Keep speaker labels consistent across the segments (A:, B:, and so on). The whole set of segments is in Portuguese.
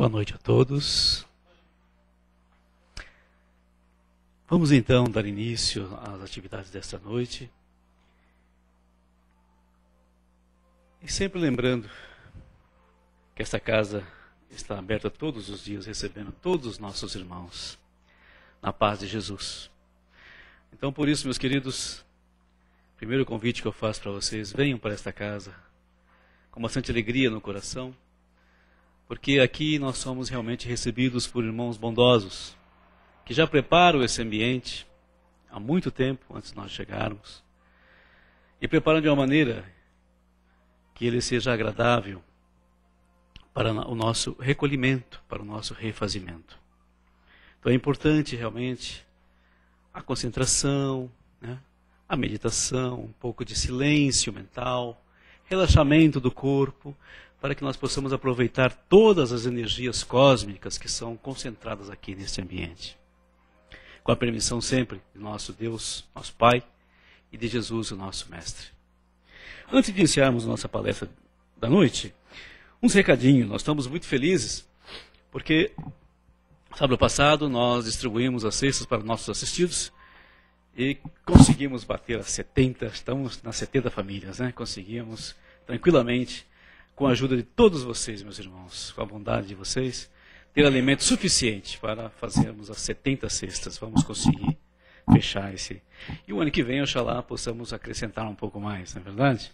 A: Boa noite a todos. Vamos então dar início às atividades desta noite. E sempre lembrando que esta casa está aberta todos os dias, recebendo todos os nossos irmãos na paz de Jesus. Então, por isso, meus queridos, o primeiro convite que eu faço para vocês, venham para esta casa com bastante alegria no coração, porque aqui nós somos realmente recebidos por irmãos bondosos, que já preparam esse ambiente há muito tempo antes de nós chegarmos, e preparam de uma maneira que ele seja agradável para o nosso recolhimento, para o nosso refazimento. Então é importante realmente a concentração, né? A meditação, um pouco de silêncio mental, relaxamento do corpo, para que nós possamos aproveitar todas as energias cósmicas que são concentradas aqui neste ambiente. Com a permissão sempre de nosso Deus, nosso Pai, e de Jesus, o nosso Mestre. Antes de iniciarmos nossa palestra da noite, uns recadinhos. Nós estamos muito felizes, porque sábado passado nós distribuímos as cestas para nossos assistidos e conseguimos bater as 70, estamos nas 70 famílias, né? Conseguimos tranquilamente, com a ajuda de todos vocês, meus irmãos, com a bondade de vocês, ter alimento suficiente para fazermos as 70 cestas. Vamos conseguir fechar esse. E o ano que vem, oxalá, possamos acrescentar um pouco mais, não é verdade?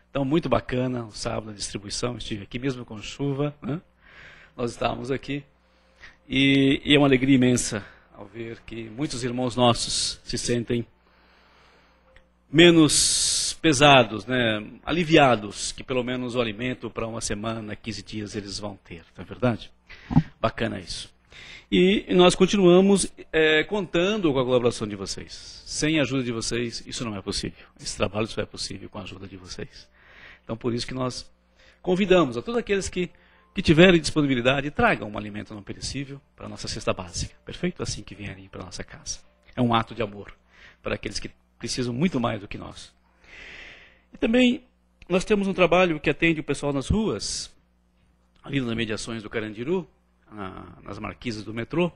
A: Então, muito bacana, o sábado a distribuição, estive aqui mesmo com chuva, né? Nós estávamos aqui, e é uma alegria imensa ao ver que muitos irmãos nossos se sentem menos pesados, né? Aliviados, que pelo menos o alimento para uma semana, 15 dias eles vão ter, não é verdade? Bacana isso. E nós continuamos contando com a colaboração de vocês. Sem a ajuda de vocês, isso não é possível. Esse trabalho só é possível com a ajuda de vocês. Então, por isso que nós convidamos a todos aqueles que tiverem disponibilidade, tragam um alimento não perecível para a nossa cesta básica. Perfeito? Assim que vierem para a nossa casa. É um ato de amor para aqueles que precisam muito mais do que nós. E também nós temos um trabalho que atende o pessoal nas ruas, ali nas mediações do Carandiru, nas marquises do metrô.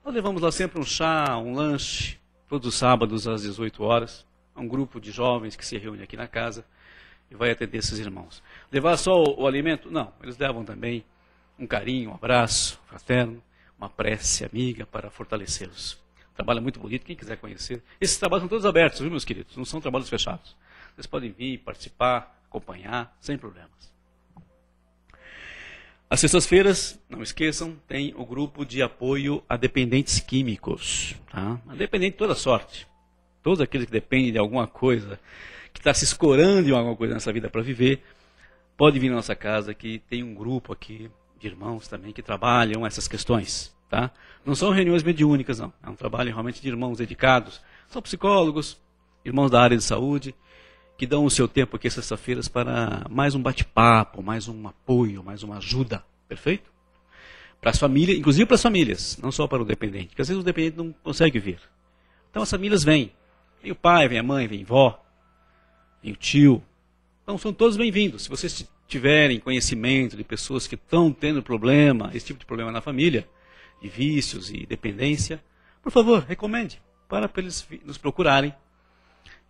A: Nós levamos lá sempre um chá, um lanche, todos os sábados às 18 horas. Um grupo de jovens que se reúne aqui na casa e vai atender esses irmãos. Levar só o alimento? Não, eles levam também um carinho, um abraço fraterno, uma prece amiga para fortalecê-los. Trabalho é muito bonito, quem quiser conhecer. Esses trabalhos são todos abertos, viu, meus queridos? Não são trabalhos fechados. Vocês podem vir, participar, acompanhar, sem problemas. Às sextas-feiras, não esqueçam, tem o grupo de apoio a dependentes químicos. Tá? A dependente de toda sorte. Todos aqueles que dependem de alguma coisa, que está se escorando em alguma coisa nessa vida para viver, pode vir na nossa casa, que tem um grupo aqui de irmãos também que trabalham essas questões. Tá? Não são reuniões mediúnicas, não. É um trabalho realmente de irmãos dedicados. São psicólogos, irmãos da área de saúde, que dão o seu tempo aqui sexta-feiras para mais um bate-papo, mais um apoio, mais uma ajuda. Perfeito? Para as famílias, inclusive para as famílias, não só para o dependente, porque às vezes o dependente não consegue vir. Então as famílias vêm. Vem o pai, vem a mãe, vem a avó, vem o tio. Então são todos bem-vindos. Se vocês tiverem conhecimento de pessoas que estão tendo problema, esse tipo de problema na família, de vícios e dependência, por favor, recomende para eles nos procurarem.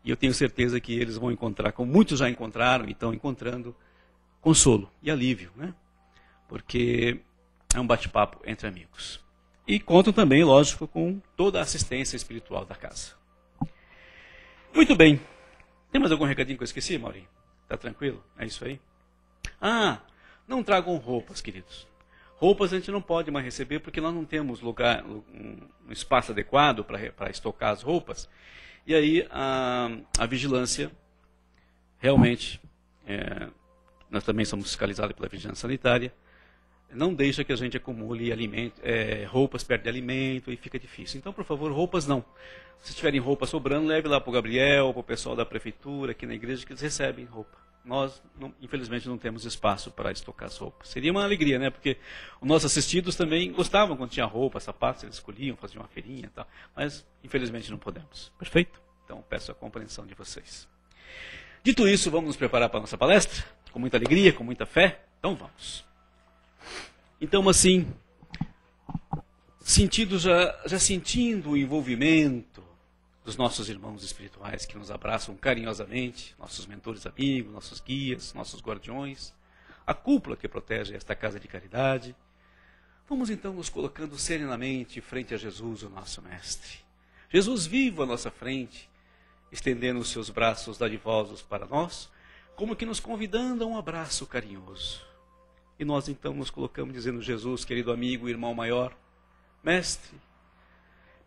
A: E eu tenho certeza que eles vão encontrar, como muitos já encontraram e estão encontrando, consolo e alívio, né? Porque é um bate-papo entre amigos. E contam também, lógico, com toda a assistência espiritual da casa. Muito bem. Tem mais algum recadinho que eu esqueci, Maurinho? Tá tranquilo? É isso aí? Não tragam roupas, queridos. Roupas a gente não pode mais receber porque nós não temos lugar, um espaço adequado para estocar as roupas. E aí a vigilância, realmente, nós também somos fiscalizados pela vigilância sanitária, não deixa que a gente acumule roupas perto de alimento e fica difícil. Então, por favor, roupas não. Se tiverem roupa sobrando, leve lá para o Gabriel, para o pessoal da prefeitura, aqui na igreja, que eles recebem roupa. Nós, infelizmente, não temos espaço para estocar as roupas. Seria uma alegria, né? Porque os nossos assistidos também gostavam quando tinha roupa, sapatos, eles escolhiam, faziam uma feirinha e tal. Mas, infelizmente, não podemos. Perfeito? Então, peço a compreensão de vocês. Dito isso, vamos nos preparar para a nossa palestra, com muita alegria, com muita fé. Então, vamos. Então, assim, já sentindo o envolvimento dos nossos irmãos espirituais que nos abraçam carinhosamente, nossos mentores amigos, nossos guias, nossos guardiões, a cúpula que protege esta casa de caridade, vamos então nos colocando serenamente frente a Jesus, o nosso Mestre. Jesus vivo à nossa frente, estendendo os seus braços dadivosos para nós, como que nos convidando a um abraço carinhoso. E nós então nos colocamos dizendo: Jesus, querido amigo, irmão maior, Mestre,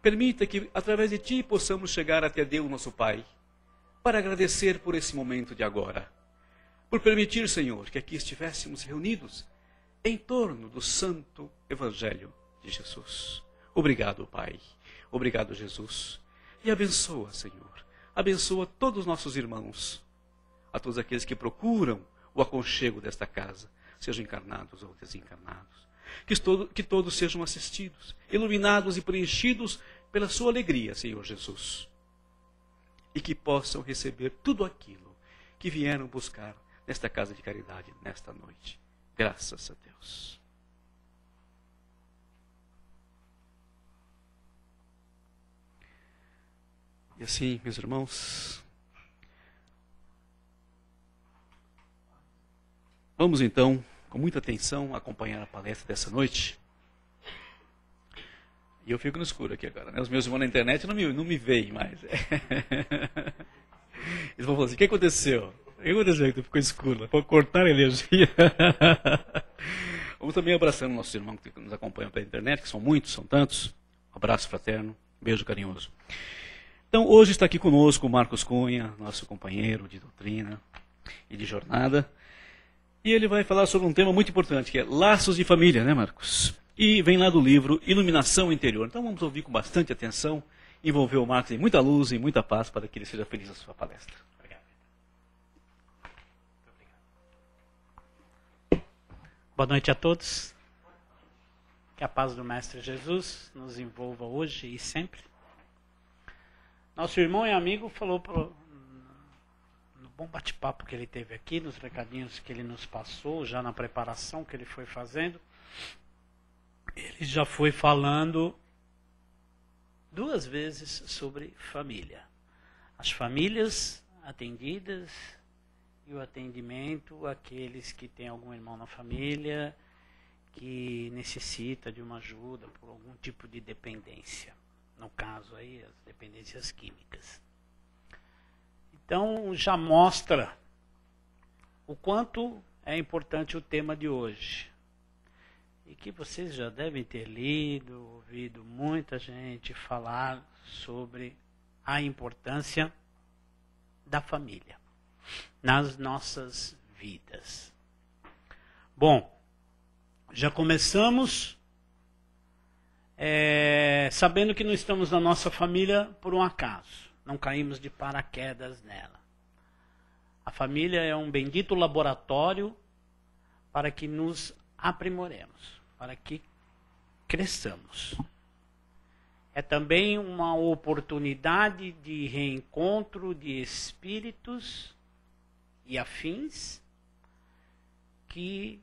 A: permita que através de Ti possamos chegar até Deus, nosso Pai, para agradecer por esse momento de agora. Por permitir, Senhor, que aqui estivéssemos reunidos em torno do santo Evangelho de Jesus. Obrigado, Pai. Obrigado, Jesus. E abençoa, Senhor. Abençoa todos os nossos irmãos, a todos aqueles que procuram o aconchego desta casa, sejam encarnados ou desencarnados. Que todos sejam assistidos, iluminados e preenchidos pela sua alegria, Senhor Jesus. E que possam receber tudo aquilo que vieram buscar nesta casa de caridade, nesta noite. Graças a Deus. E assim, meus irmãos, vamos então, com muita atenção, acompanhar a palestra dessa noite. E eu fico no escuro aqui agora, né? Os meus irmãos na internet não me veem mais. Eles vão falar assim: o que aconteceu? O que aconteceu que ficou escuro? Pode cortar a energia? Vamos também abraçando nossos irmãos que nos acompanham pela internet, que são muitos, são tantos. Um abraço fraterno, beijo carinhoso. Então, hoje está aqui conosco o Marcos Cunha, nosso companheiro de doutrina e de jornada. E ele vai falar sobre um tema muito importante, que é laços de família, né, Marcos? E vem lá do livro Iluminação Interior. Então vamos ouvir com bastante atenção, envolver o Marcos em muita luz e muita paz para que ele seja feliz na sua palestra. Obrigado.
B: Boa noite a todos. Que a paz do Mestre Jesus nos envolva hoje e sempre. Nosso irmão e amigo falou no bom bate-papo que ele teve aqui, nos recadinhos que ele nos passou, já na preparação que ele foi fazendo. Ele já foi falando 2 vezes sobre família. As famílias atendidas e o atendimento àqueles que têm algum irmão na família que necessita de uma ajuda por algum tipo de dependência. No caso aí, as dependências químicas. Então já mostra o quanto é importante o tema de hoje. E que vocês já devem ter lido, ouvido muita gente falar sobre a importância da família nas nossas vidas. Bom, já começamos sabendo que não estamos na nossa família por um acaso. Não caímos de paraquedas nela. A família é um bendito laboratório para que nos aprimoremos, para que cresçamos. É também uma oportunidade de reencontro de espíritos e afins que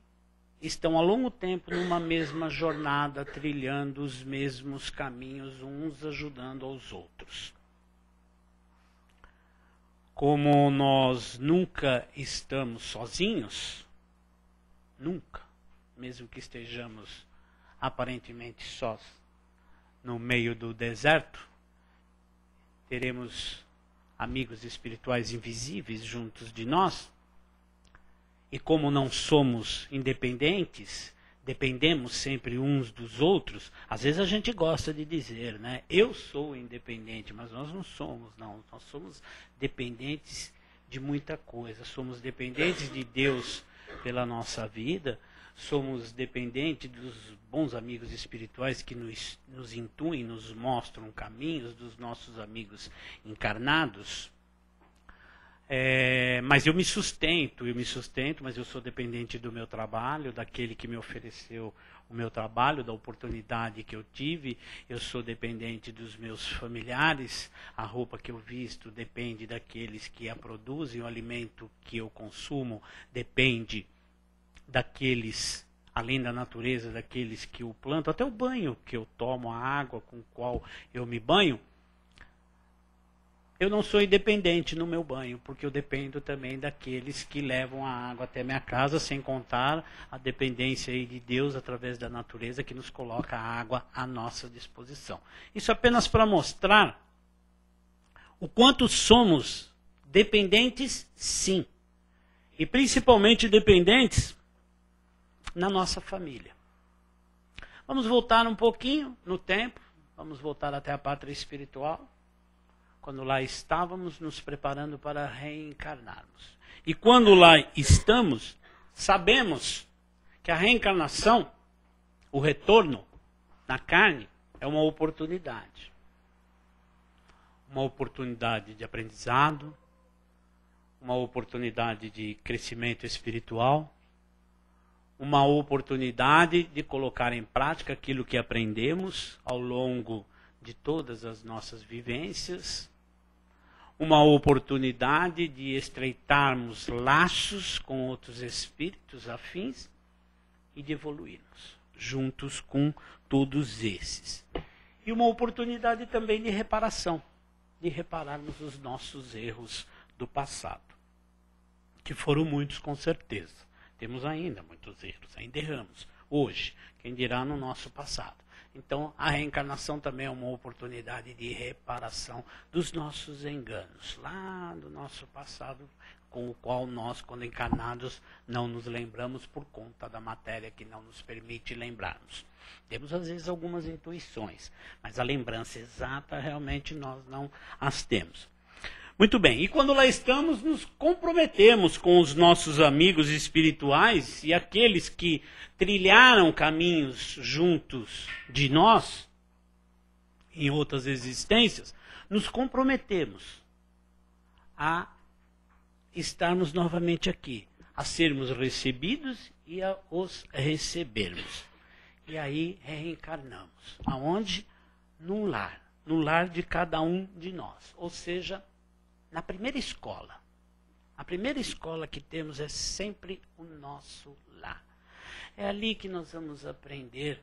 B: estão há longo tempo numa mesma jornada, trilhando os mesmos caminhos, uns ajudando aos outros. Como nós nunca estamos sozinhos, nunca, mesmo que estejamos aparentemente sós no meio do deserto, teremos amigos espirituais invisíveis juntos de nós. E como não somos independentes, dependemos sempre uns dos outros. Às vezes a gente gosta de dizer, né? Eu sou independente, mas nós não somos, não. Nós somos dependentes de muita coisa. Somos dependentes de Deus pela nossa vida. Somos dependentes dos bons amigos espirituais que nos intuem, nos mostram caminhos, dos nossos amigos encarnados. Mas eu me sustento, mas eu sou dependente do meu trabalho, daquele que me ofereceu o meu trabalho, da oportunidade que eu tive. Eu sou dependente dos meus familiares, a roupa que eu visto depende daqueles que a produzem, o alimento que eu consumo depende daqueles além da natureza daqueles que o plantam, até o banho que eu tomo, a água com a qual eu me banho, eu não sou independente no meu banho, porque eu dependo também daqueles que levam a água até minha casa, sem contar a dependência aí de Deus através da natureza que nos coloca a água à nossa disposição. Isso apenas para mostrar o quanto somos dependentes, sim. E principalmente dependentes na nossa família. Vamos voltar um pouquinho no tempo, vamos voltar até a pátria espiritual. Quando lá estávamos nos preparando para reencarnarmos. E quando lá estamos, sabemos que a reencarnação, o retorno na carne, é uma oportunidade. Uma oportunidade de aprendizado, uma oportunidade de crescimento espiritual, uma oportunidade de colocar em prática aquilo que aprendemos ao longo de todas as nossas vivências, uma oportunidade de estreitarmos laços com outros espíritos afins e de evoluirmos juntos com todos esses. E uma oportunidade também de reparação, de repararmos os nossos erros do passado, que foram muitos com certeza. Temos ainda muitos erros, ainda erramos hoje, quem dirá no nosso passado. Então, a reencarnação também é uma oportunidade de reparação dos nossos enganos, lá do nosso passado, com o qual nós, quando encarnados, não nos lembramos por conta da matéria que não nos permite lembrarmos. Temos, às vezes, algumas intuições, mas a lembrança exata, realmente, nós não as temos. Muito bem, e quando lá estamos, nos comprometemos com os nossos amigos espirituais e aqueles que trilharam caminhos juntos de nós, em outras existências, nos comprometemos a estarmos novamente aqui, a sermos recebidos e a os recebermos. E aí reencarnamos. Aonde? No lar de cada um de nós, ou seja, na primeira escola. A primeira escola que temos é sempre o nosso lar. É ali que nós vamos aprender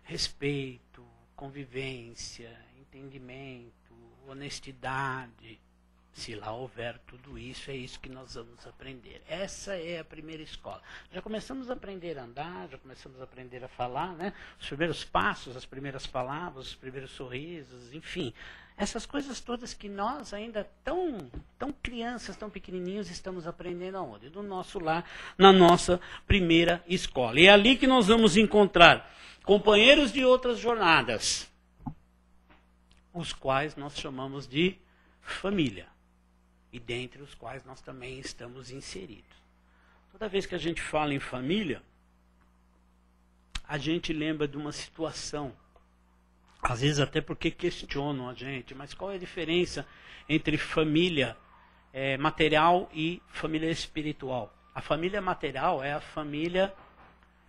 B: respeito, convivência, entendimento, honestidade. Se lá houver tudo isso, é isso que nós vamos aprender. Essa é a primeira escola. Já começamos a aprender a andar, já começamos a aprender a falar, né? Os primeiros passos, as primeiras palavras, os primeiros sorrisos, enfim. Essas coisas todas que nós ainda tão crianças, tão pequenininhos, estamos aprendendo aonde? No nosso lar, na nossa primeira escola. E é ali que nós vamos encontrar companheiros de outras jornadas, os quais nós chamamos de família. E dentre os quais nós também estamos inseridos. Toda vez que a gente fala em família, a gente lembra de uma situação. Às vezes até porque questionam a gente, mas qual é a diferença entre família material e família espiritual? A família material é a família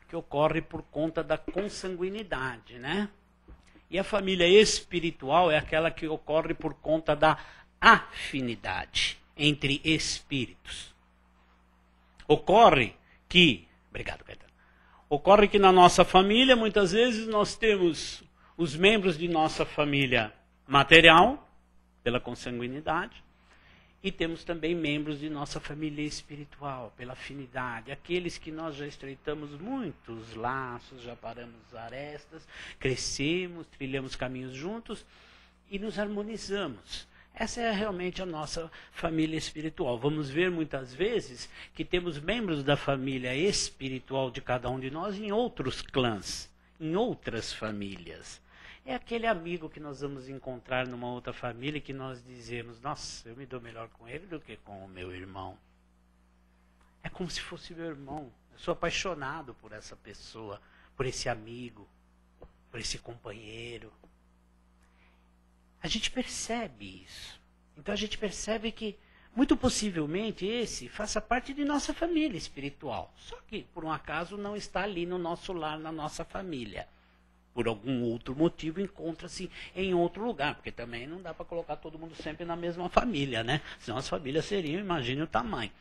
B: que ocorre por conta da consanguinidade, né? E a família espiritual é aquela que ocorre por conta da afinidade entre espíritos. Ocorre que na nossa família, muitas vezes, nós temos os membros de nossa família material, pela consanguinidade, e temos também membros de nossa família espiritual, pela afinidade, aqueles que nós já estreitamos muitos laços, já paramos arestas, crescemos, trilhamos caminhos juntos e nos harmonizamos. Essa é realmente a nossa família espiritual. Vamos ver muitas vezes que temos membros da família espiritual de cada um de nós em outros clãs, em outras famílias. É aquele amigo que nós vamos encontrar numa outra família que nós dizemos, nossa, eu me dou melhor com ele do que com o meu irmão. É como se fosse meu irmão. Eu sou apaixonado por essa pessoa, por esse amigo, por esse companheiro. A gente percebe isso. Então a gente percebe que, muito possivelmente, esse faça parte de nossa família espiritual. Só que, por um acaso, não está ali no nosso lar, na nossa família. Por algum outro motivo, encontra-se em outro lugar. Porque também não dá para colocar todo mundo sempre na mesma família, né? Senão as famílias seriam, imagine o tamanho.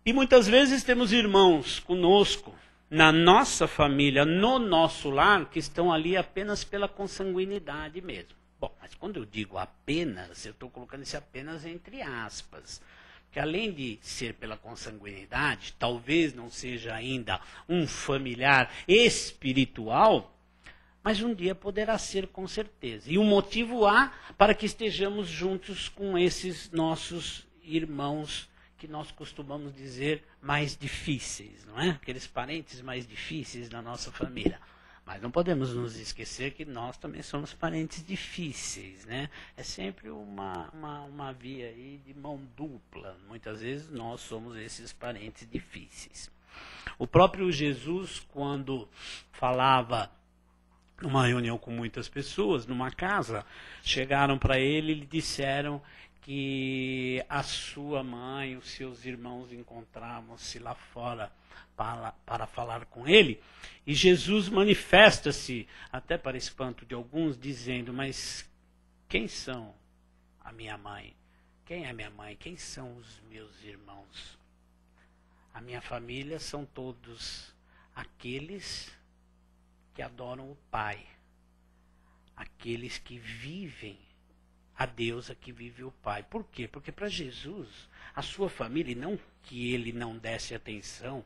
B: E muitas vezes temos irmãos conosco, na nossa família, no nosso lar, que estão ali apenas pela consanguinidade mesmo. Bom, mas quando eu digo apenas, eu estou colocando esse apenas entre aspas. Que além de ser pela consanguinidade, talvez não seja ainda um familiar espiritual, mas um dia poderá ser com certeza. E um motivo há para que estejamos juntos com esses nossos irmãos, que nós costumamos dizer mais difíceis, não é? Aqueles parentes mais difíceis da nossa família. Mas não podemos nos esquecer que nós também somos parentes difíceis, né? É sempre uma via aí de mão dupla. Muitas vezes nós somos esses parentes difíceis. O próprio Jesus, quando falava numa reunião com muitas pessoas, numa casa, chegaram para ele e lhe disseram que a sua mãe, os seus irmãos encontravam-se lá fora para falar com ele, e Jesus manifesta-se, até para espanto de alguns, dizendo: mas quem são a minha mãe? Quem é minha mãe? Quem são os meus irmãos? A minha família são todos aqueles que adoram o Pai, aqueles que vivem a Deus, a que vive o Pai. Por quê? Porque para Jesus, a sua família, e não que ele não desse atenção,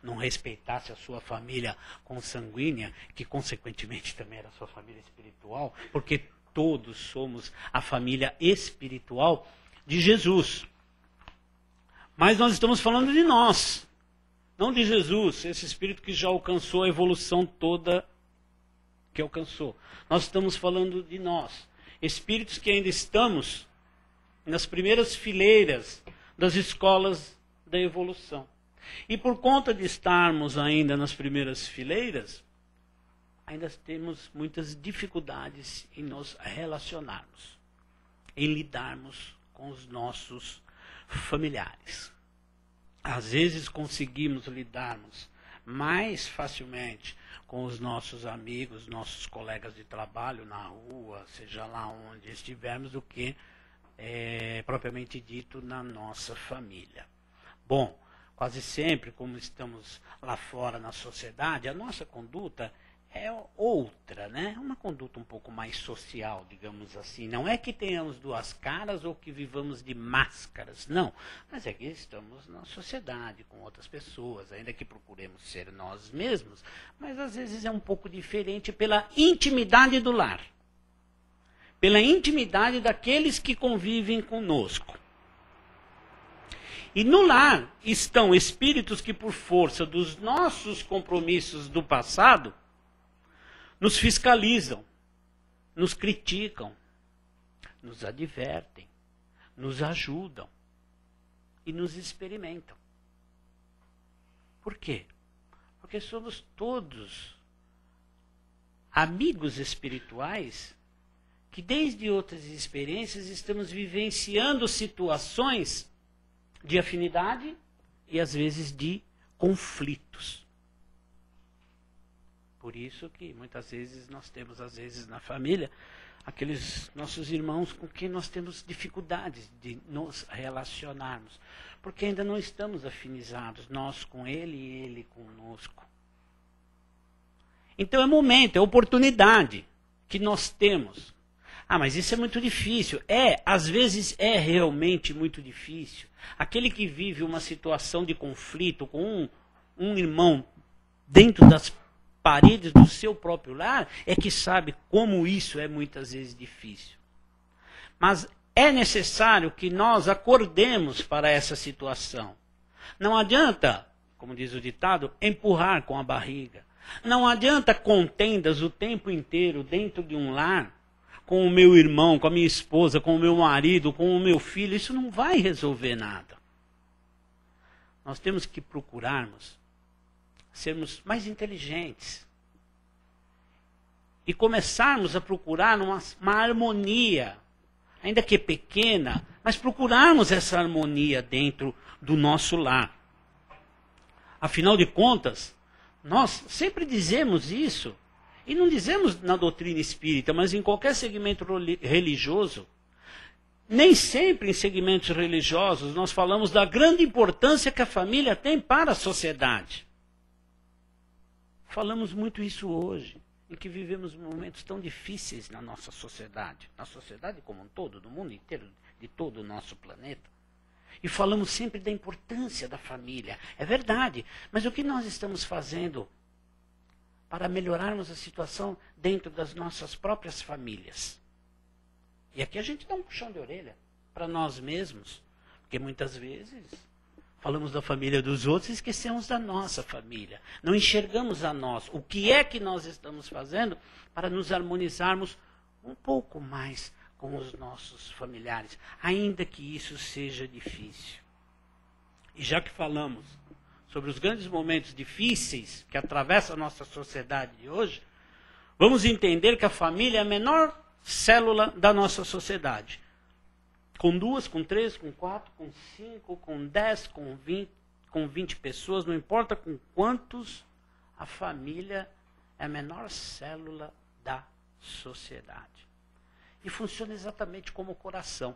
B: não respeitasse a sua família consanguínea, que consequentemente também era a sua família espiritual, porque todos somos a família espiritual de Jesus. Mas nós estamos falando de nós, não de Jesus, esse espírito que já alcançou a evolução toda que alcançou. Nós estamos falando de nós, espíritos que ainda estamos nas primeiras fileiras das escolas da evolução. E por conta de estarmos ainda nas primeiras fileiras, ainda temos muitas dificuldades em nos relacionarmos, em lidarmos com os nossos familiares. Às vezes conseguimos lidarmos mais facilmente com os nossos amigos, nossos colegas de trabalho na rua, seja lá onde estivermos, do que propriamente dito na nossa família. Bom, quase sempre, como estamos lá fora na sociedade, a nossa conduta é outra, né? Uma conduta um pouco mais social, digamos assim. Não é que tenhamos duas caras ou que vivamos de máscaras, não. Mas é que estamos na sociedade com outras pessoas, ainda que procuremos ser nós mesmos, mas às vezes é um pouco diferente pela intimidade do lar, pela intimidade daqueles que convivem conosco. E no lar estão espíritos que, por força dos nossos compromissos do passado, nos fiscalizam, nos criticam, nos advertem, nos ajudam e nos experimentam. Por quê? Porque somos todos amigos espirituais que, desde outras experiências, estamos vivenciando situações de afinidade e, às vezes, de conflitos. Por isso que, muitas vezes, nós temos, às vezes, na família, aqueles nossos irmãos com quem nós temos dificuldades de nos relacionarmos. Porque ainda não estamos afinizados, nós com ele e ele conosco. Então, é momento, é oportunidade que nós temos. Ah, mas isso é muito difícil. Às vezes é realmente muito difícil. Aquele que vive uma situação de conflito com um irmão dentro das paredes do seu próprio lar é que sabe como isso é muitas vezes difícil. Mas é necessário que nós acordemos para essa situação. Não adianta, como diz o ditado, empurrar com a barriga. Não adianta contendas o tempo inteiro dentro de um lar, com o meu irmão, com a minha esposa, com o meu marido, com o meu filho. Isso não vai resolver nada. Nós temos que procurarmos sermos mais inteligentes e começarmos a procurar uma harmonia, ainda que pequena, mas procurarmos essa harmonia dentro do nosso lar. Afinal de contas, nós sempre dizemos isso, e não dizemos na doutrina espírita, mas em qualquer segmento religioso, nem sempre em segmentos religiosos nós falamos da grande importância que a família tem para a sociedade. Falamos muito isso hoje, em que vivemos momentos tão difíceis na nossa sociedade como um todo, no mundo inteiro, de todo o nosso planeta. E falamos sempre da importância da família. É verdade, mas o que nós estamos fazendo para melhorarmos a situação dentro das nossas próprias famílias? E aqui a gente dá um puxão de orelha para nós mesmos, porque muitas vezes falamos da família dos outros e esquecemos da nossa família. Não enxergamos a nós. O que é que nós estamos fazendo para nos harmonizarmos um pouco mais com os nossos familiares, ainda que isso seja difícil. E já que falamos sobre os grandes momentos difíceis que atravessam a nossa sociedade de hoje, vamos entender que a família é a menor célula da nossa sociedade. Com 2, com 3, com 4, com 5, com 10, com 20 pessoas, não importa com quantos, a família é a menor célula da sociedade. E funciona exatamente como o coração.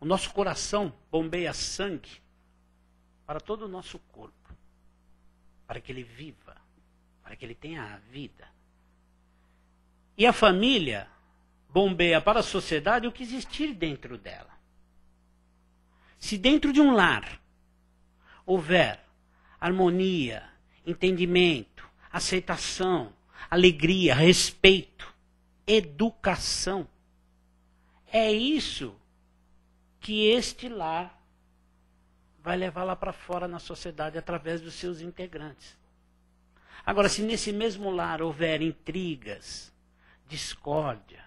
B: O nosso coração bombeia sangue para todo o nosso corpo, para que ele viva, para que ele tenha a vida. E a família bombeia para a sociedade o que existir dentro dela. Se dentro de um lar houver harmonia, entendimento, aceitação, alegria, respeito, educação, é isso que este lar vai levar lá para fora na sociedade através dos seus integrantes. Agora, se nesse mesmo lar houver intrigas, discórdia,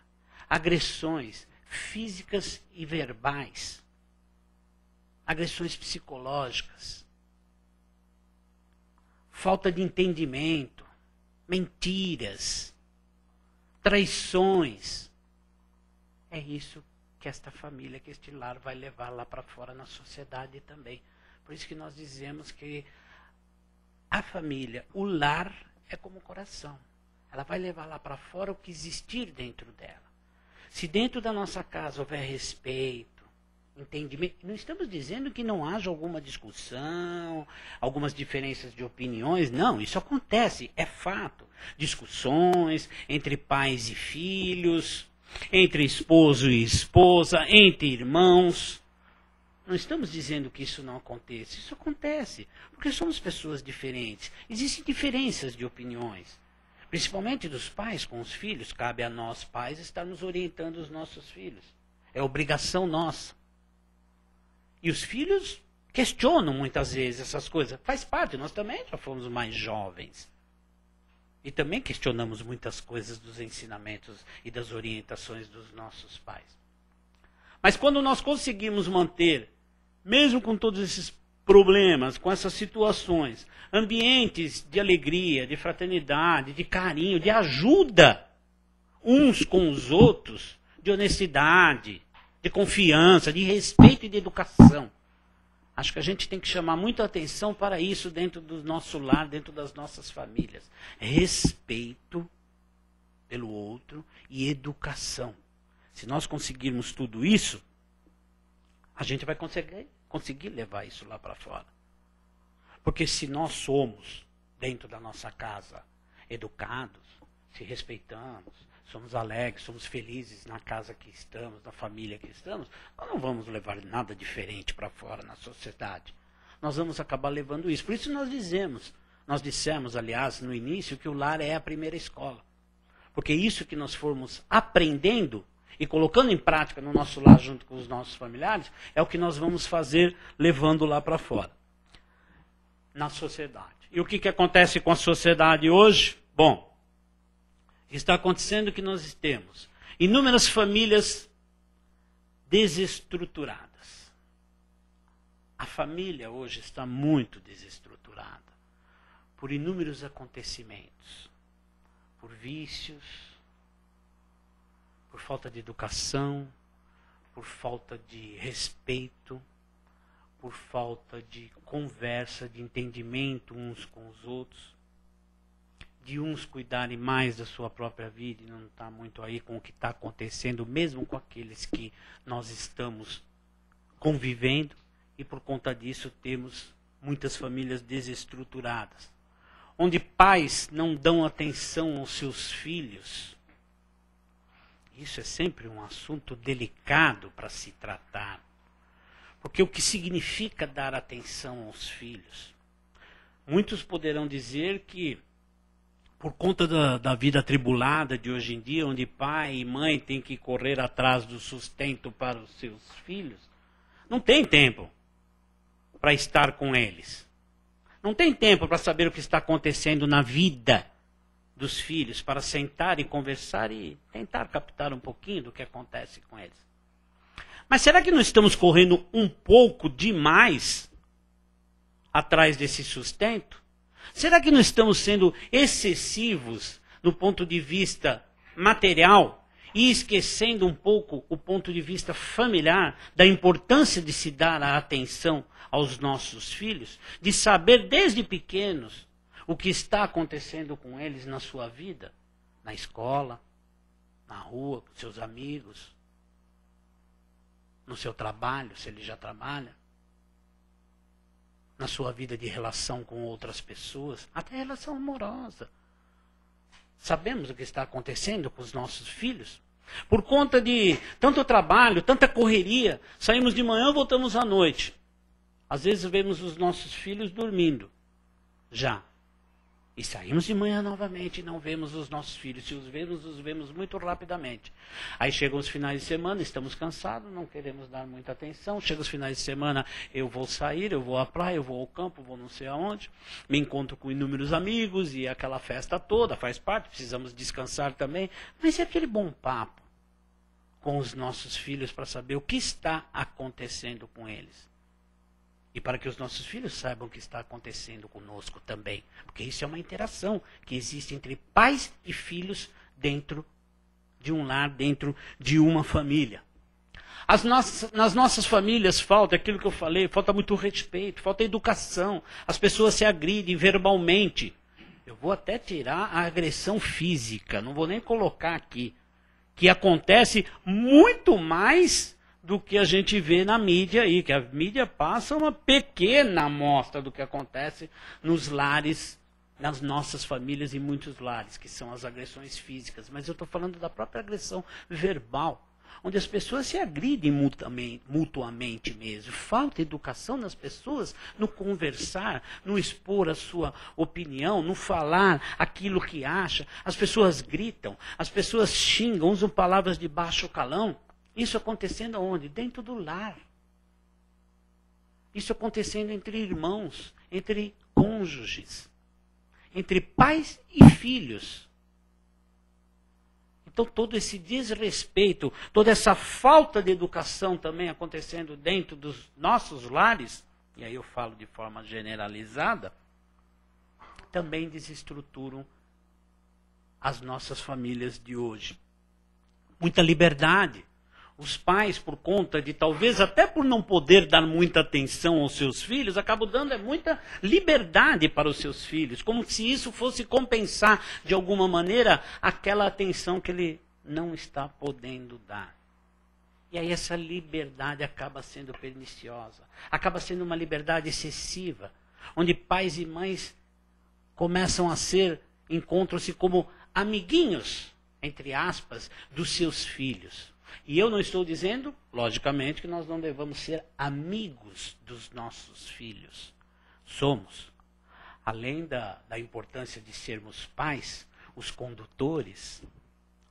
B: agressões físicas e verbais, agressões psicológicas, falta de entendimento, mentiras, traições, é isso que esta família, que este lar vai levar lá para fora na sociedade também. Por isso que nós dizemos que a família, o lar, é como o coração. Ela vai levar lá para fora o que existir dentro dela. Se dentro da nossa casa houver respeito, entendimento, não estamos dizendo que não haja alguma discussão, algumas diferenças de opiniões, não, isso acontece, é fato. Discussões entre pais e filhos, entre esposo e esposa, entre irmãos. Não estamos dizendo que isso não aconteça, isso acontece, porque somos pessoas diferentes, existem diferenças de opiniões. Principalmente dos pais com os filhos, cabe a nós pais estarmos orientando os nossos filhos. É obrigação nossa. E os filhos questionam muitas vezes essas coisas. Faz parte, nós também já fomos mais jovens. E também questionamos muitas coisas dos ensinamentos e das orientações dos nossos pais. Mas quando nós conseguimos manter, mesmo com todos esses problemas, com essas situações, ambientes de alegria, de fraternidade, de carinho, de ajuda uns com os outros, de honestidade, de confiança, de respeito e de educação. Acho que a gente tem que chamar muita atenção para isso dentro do nosso lar, dentro das nossas famílias. Respeito pelo outro e educação. Se nós conseguirmos tudo isso, a gente vai conseguir levar isso lá para fora. Porque se nós somos, dentro da nossa casa, educados, se respeitamos, somos alegres, somos felizes na casa que estamos, na família que estamos, nós não vamos levar nada diferente para fora na sociedade. Nós vamos acabar levando isso. Por isso nós dissemos, aliás, no início, que o lar é a primeira escola. Porque isso que nós formos aprendendo e colocando em prática no nosso lar junto com os nossos familiares, é o que nós vamos fazer levando lá para fora, na sociedade. E o que acontece com a sociedade hoje? Bom, está acontecendo que nós temos inúmeras famílias desestruturadas. A família hoje está muito desestruturada por inúmeros acontecimentos, por vícios, por falta de educação, por falta de respeito, por falta de conversa, de entendimento uns com os outros. de uns cuidarem mais da sua própria vida e não estar muito aí com o que está acontecendo, mesmo com aqueles que nós estamos convivendo, e por conta disso temos muitas famílias desestruturadas, onde pais não dão atenção aos seus filhos. Isso é sempre um assunto delicado para se tratar, porque o que significa dar atenção aos filhos? Muitos poderão dizer que, por conta da vida atribulada de hoje em dia, onde pai e mãe têm que correr atrás do sustento para os seus filhos, não tem tempo para estar com eles. Não tem tempo para saber o que está acontecendo na vida dos filhos, para sentar e conversar e tentar captar um pouquinho do que acontece com eles. Mas será que não estamos correndo um pouco demais atrás desse sustento? Será que não estamos sendo excessivos no ponto de vista material e esquecendo um pouco o ponto de vista familiar, da importância de se dar a atenção aos nossos filhos, de saber desde pequenos o que está acontecendo com eles na sua vida, na escola, na rua, com seus amigos, no seu trabalho, se ele já trabalha, na sua vida de relação com outras pessoas, até relação amorosa. Sabemos o que está acontecendo com os nossos filhos? Por conta de tanto trabalho, tanta correria, saímos de manhã, voltamos à noite. Às vezes vemos os nossos filhos dormindo já. E saímos de manhã novamente e não vemos os nossos filhos. Se os vemos muito rapidamente. Aí chegam os finais de semana, estamos cansados, não queremos dar muita atenção. Chegam os finais de semana, eu vou sair, eu vou à praia, eu vou ao campo, vou não sei aonde. Me encontro com inúmeros amigos e aquela festa toda faz parte, precisamos descansar também. Mas é aquele bom papo com os nossos filhos para saber o que está acontecendo com eles. E para que os nossos filhos saibam o que está acontecendo conosco também. Porque isso é uma interação que existe entre pais e filhos dentro de um lar, dentro de uma família. Nas nossas famílias falta aquilo que eu falei, falta muito respeito, falta educação. As pessoas se agridem verbalmente. Eu vou até tirar a agressão física, não vou nem colocar aqui. Que acontece muito mais do que a gente vê na mídia aí, que a mídia passa uma pequena amostra do que acontece nos lares, nas nossas famílias e muitos lares, que são as agressões físicas. Mas eu estou falando da própria agressão verbal, onde as pessoas se agridem mutuamente mesmo. Falta educação nas pessoas no conversar, no expor a sua opinião, no falar aquilo que acha. As pessoas gritam, as pessoas xingam, usam palavras de baixo calão. Isso acontecendo onde? Dentro do lar. Isso acontecendo entre irmãos, entre cônjuges, entre pais e filhos. Então todo esse desrespeito, toda essa falta de educação também acontecendo dentro dos nossos lares, e aí eu falo de forma generalizada, também desestruturam as nossas famílias de hoje. Muita liberdade. Os pais, por conta de, talvez até por não poder dar muita atenção aos seus filhos, acabam dando muita liberdade para os seus filhos, como se isso fosse compensar, de alguma maneira, aquela atenção que ele não está podendo dar. E aí essa liberdade acaba sendo perniciosa, acaba sendo uma liberdade excessiva, onde pais e mães começam a encontram-se como amiguinhos, entre aspas, dos seus filhos. E eu não estou dizendo, logicamente, que nós não devamos ser amigos dos nossos filhos. Somos. Além da importância de sermos pais, os condutores,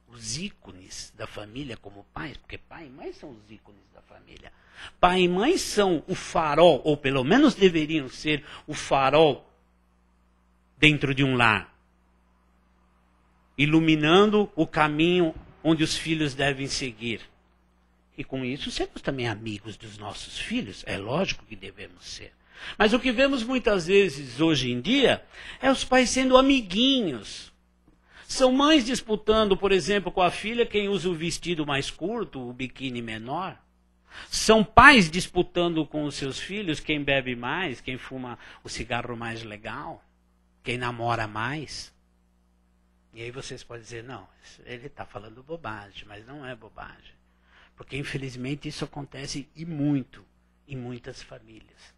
B: os ícones da família como pais, porque pai e mãe são os ícones da família. Pai e mãe são o farol, ou pelo menos deveriam ser o farol dentro de um lar, iluminando o caminho onde os filhos devem seguir. E com isso sermos também amigos dos nossos filhos. É lógico que devemos ser. Mas o que vemos muitas vezes hoje em dia é os pais sendo amiguinhos. São mães disputando, por exemplo, com a filha quem usa o vestido mais curto, o biquíni menor. São pais disputando com os seus filhos quem bebe mais, quem fuma o cigarro mais legal, quem namora mais. E aí vocês podem dizer, não, ele está falando bobagem, mas não é bobagem. Porque infelizmente isso acontece e muito em muitas famílias.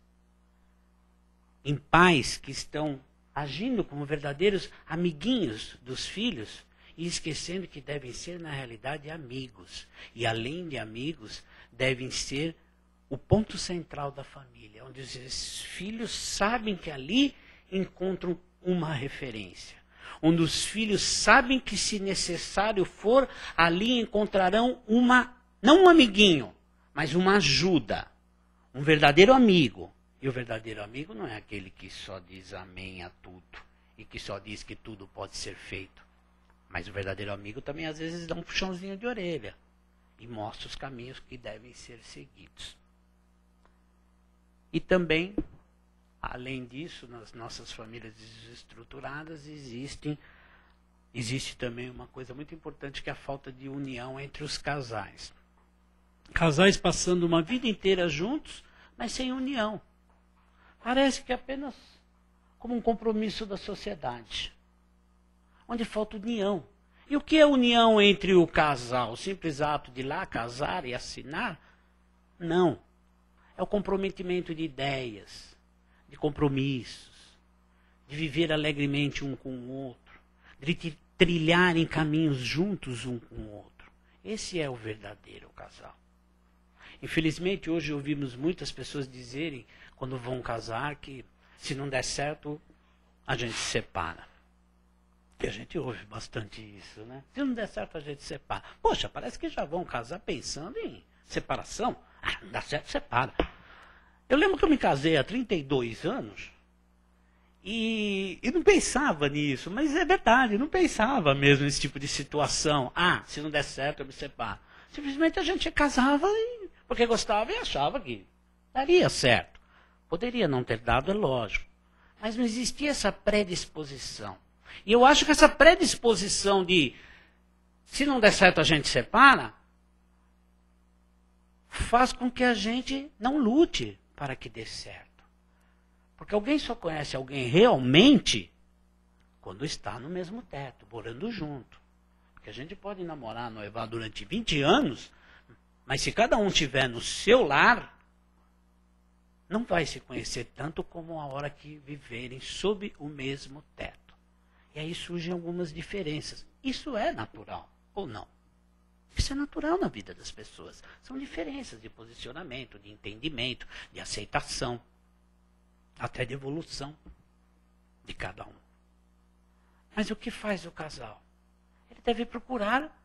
B: Em pais que estão agindo como verdadeiros amiguinhos dos filhos e esquecendo que devem ser, na realidade, amigos. E além de amigos, devem ser o ponto central da família, onde os filhos sabem que ali encontram uma referência. Onde os filhos sabem que, se necessário for, ali encontrarão não um amiguinho, mas uma ajuda. Um verdadeiro amigo. E o verdadeiro amigo não é aquele que só diz amém a tudo e que só diz que tudo pode ser feito. Mas o verdadeiro amigo também às vezes dá um puxãozinho de orelha e mostra os caminhos que devem ser seguidos. E também, além disso, nas nossas famílias desestruturadas existe também uma coisa muito importante, que é a falta de união entre os casais. Casais passando uma vida inteira juntos, mas sem união. Parece que é apenas como um compromisso da sociedade, onde falta união. E o que é união entre o casal? O simples ato de ir lá casar e assinar? Não. É o comprometimento de ideias, de compromissos, de viver alegremente um com o outro, de trilhar em caminhos juntos um com o outro. Esse é o verdadeiro casal. Infelizmente, hoje ouvimos muitas pessoas dizerem, quando vão casar, que se não der certo, a gente se separa. E a gente ouve bastante isso, né? Se não der certo, a gente se separa. Poxa, parece que já vão casar pensando em separação. Ah, não dá certo, separa. Eu lembro que eu me casei há 32 anos e não pensava nisso, mas é verdade, não pensava mesmo nesse tipo de situação. Ah, se não der certo, eu me separo. Simplesmente a gente casava porque gostava e achava que daria certo. Poderia não ter dado, é lógico. Mas não existia essa predisposição. E eu acho que essa predisposição de, se não der certo, a gente separa, faz com que a gente não lute para que dê certo. Porque alguém só conhece alguém realmente quando está no mesmo teto, morando junto. Porque a gente pode namorar, noivar durante 20 anos, mas se cada um estiver no seu lar, não vai se conhecer tanto como a hora que viverem sob o mesmo teto. E aí surgem algumas diferenças. Isso é natural ou não? Isso é natural na vida das pessoas. São diferenças de posicionamento, de entendimento, de aceitação, até de evolução de cada um. Mas o que faz o casal? Ele deve procurar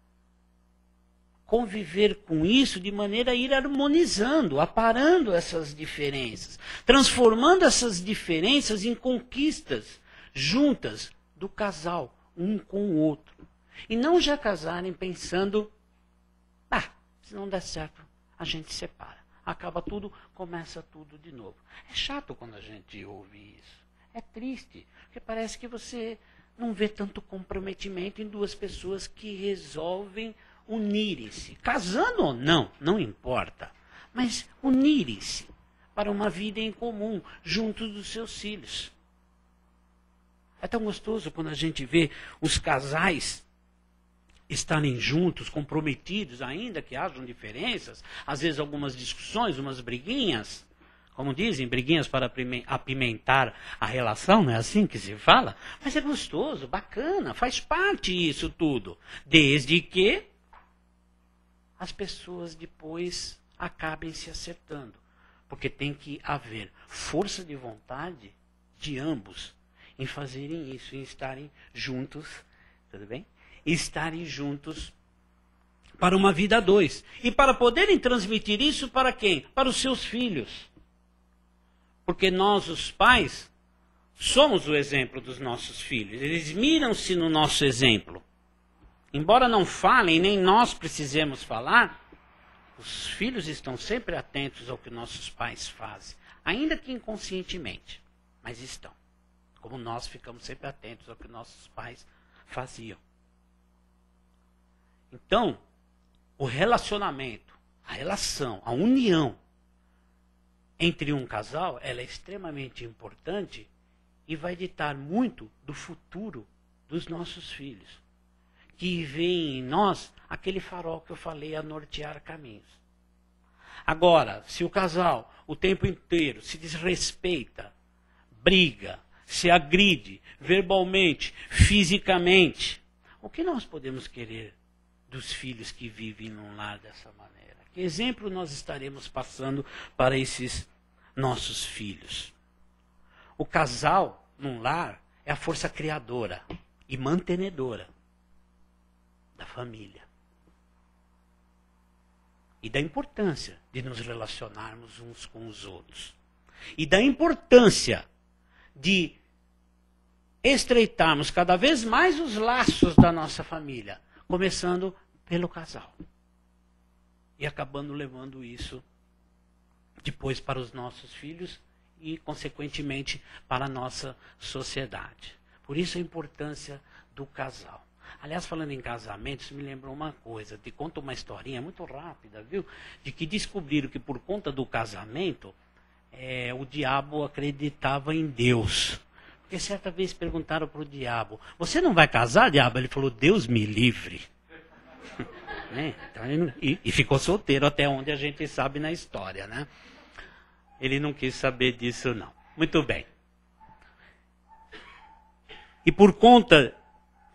B: conviver com isso de maneira a ir harmonizando, aparando essas diferenças, transformando essas diferenças em conquistas juntas do casal, um com o outro. E não já casarem pensando, se não der certo, a gente separa. Acaba tudo, começa tudo de novo. É chato quando a gente ouve isso. É triste, porque parece que você não vê tanto comprometimento em duas pessoas que resolvem unirem-se. Casando ou não, não importa. Mas unirem-se para uma vida em comum, junto dos seus filhos. É tão gostoso quando a gente vê os casais estarem juntos, comprometidos, ainda que hajam diferenças, às vezes algumas discussões, umas briguinhas, como dizem, briguinhas para apimentar a relação, não é assim que se fala? Mas é gostoso, bacana, faz parte isso tudo, desde que as pessoas depois acabem se acertando, porque tem que haver força de vontade de ambos em fazerem isso, em estarem juntos, tudo bem? Estarem juntos para uma vida a dois. E para poderem transmitir isso para quem? Para os seus filhos. Porque nós, os pais, somos o exemplo dos nossos filhos. Eles miram-se no nosso exemplo. Embora não falem, nem nós precisemos falar, os filhos estão sempre atentos ao que nossos pais fazem. Ainda que inconscientemente, mas estão. Como nós ficamos sempre atentos ao que nossos pais faziam. Então, o relacionamento, a relação, a união entre um casal, ela é extremamente importante e vai ditar muito do futuro dos nossos filhos. que vê em nós aquele farol que eu falei a nortear caminhos. Agora, se o casal o tempo inteiro se desrespeita, briga, se agride verbalmente, fisicamente, o que nós podemos querer dos filhos que vivem num lar dessa maneira? Que exemplo nós estaremos passando para esses nossos filhos? O casal num lar é a força criadora e mantenedora da família. E da importância de nos relacionarmos uns com os outros. E da importância de estreitarmos cada vez mais os laços da nossa família, começando pelo casal. E acabando levando isso depois para os nossos filhos e, consequentemente, para a nossa sociedade. Por isso a importância do casal. Aliás, falando em casamento, isso me lembrou uma coisa. Te conto uma historinha muito rápida, viu? De que descobriram que por conta do casamento, o diabo acreditava em Deus. Porque certa vez perguntaram para o diabo, você não vai casar, diabo? Ele falou, Deus me livre. Então, e ficou solteiro até onde a gente sabe na história, né? Ele não quis saber disso, não. Muito bem. E por conta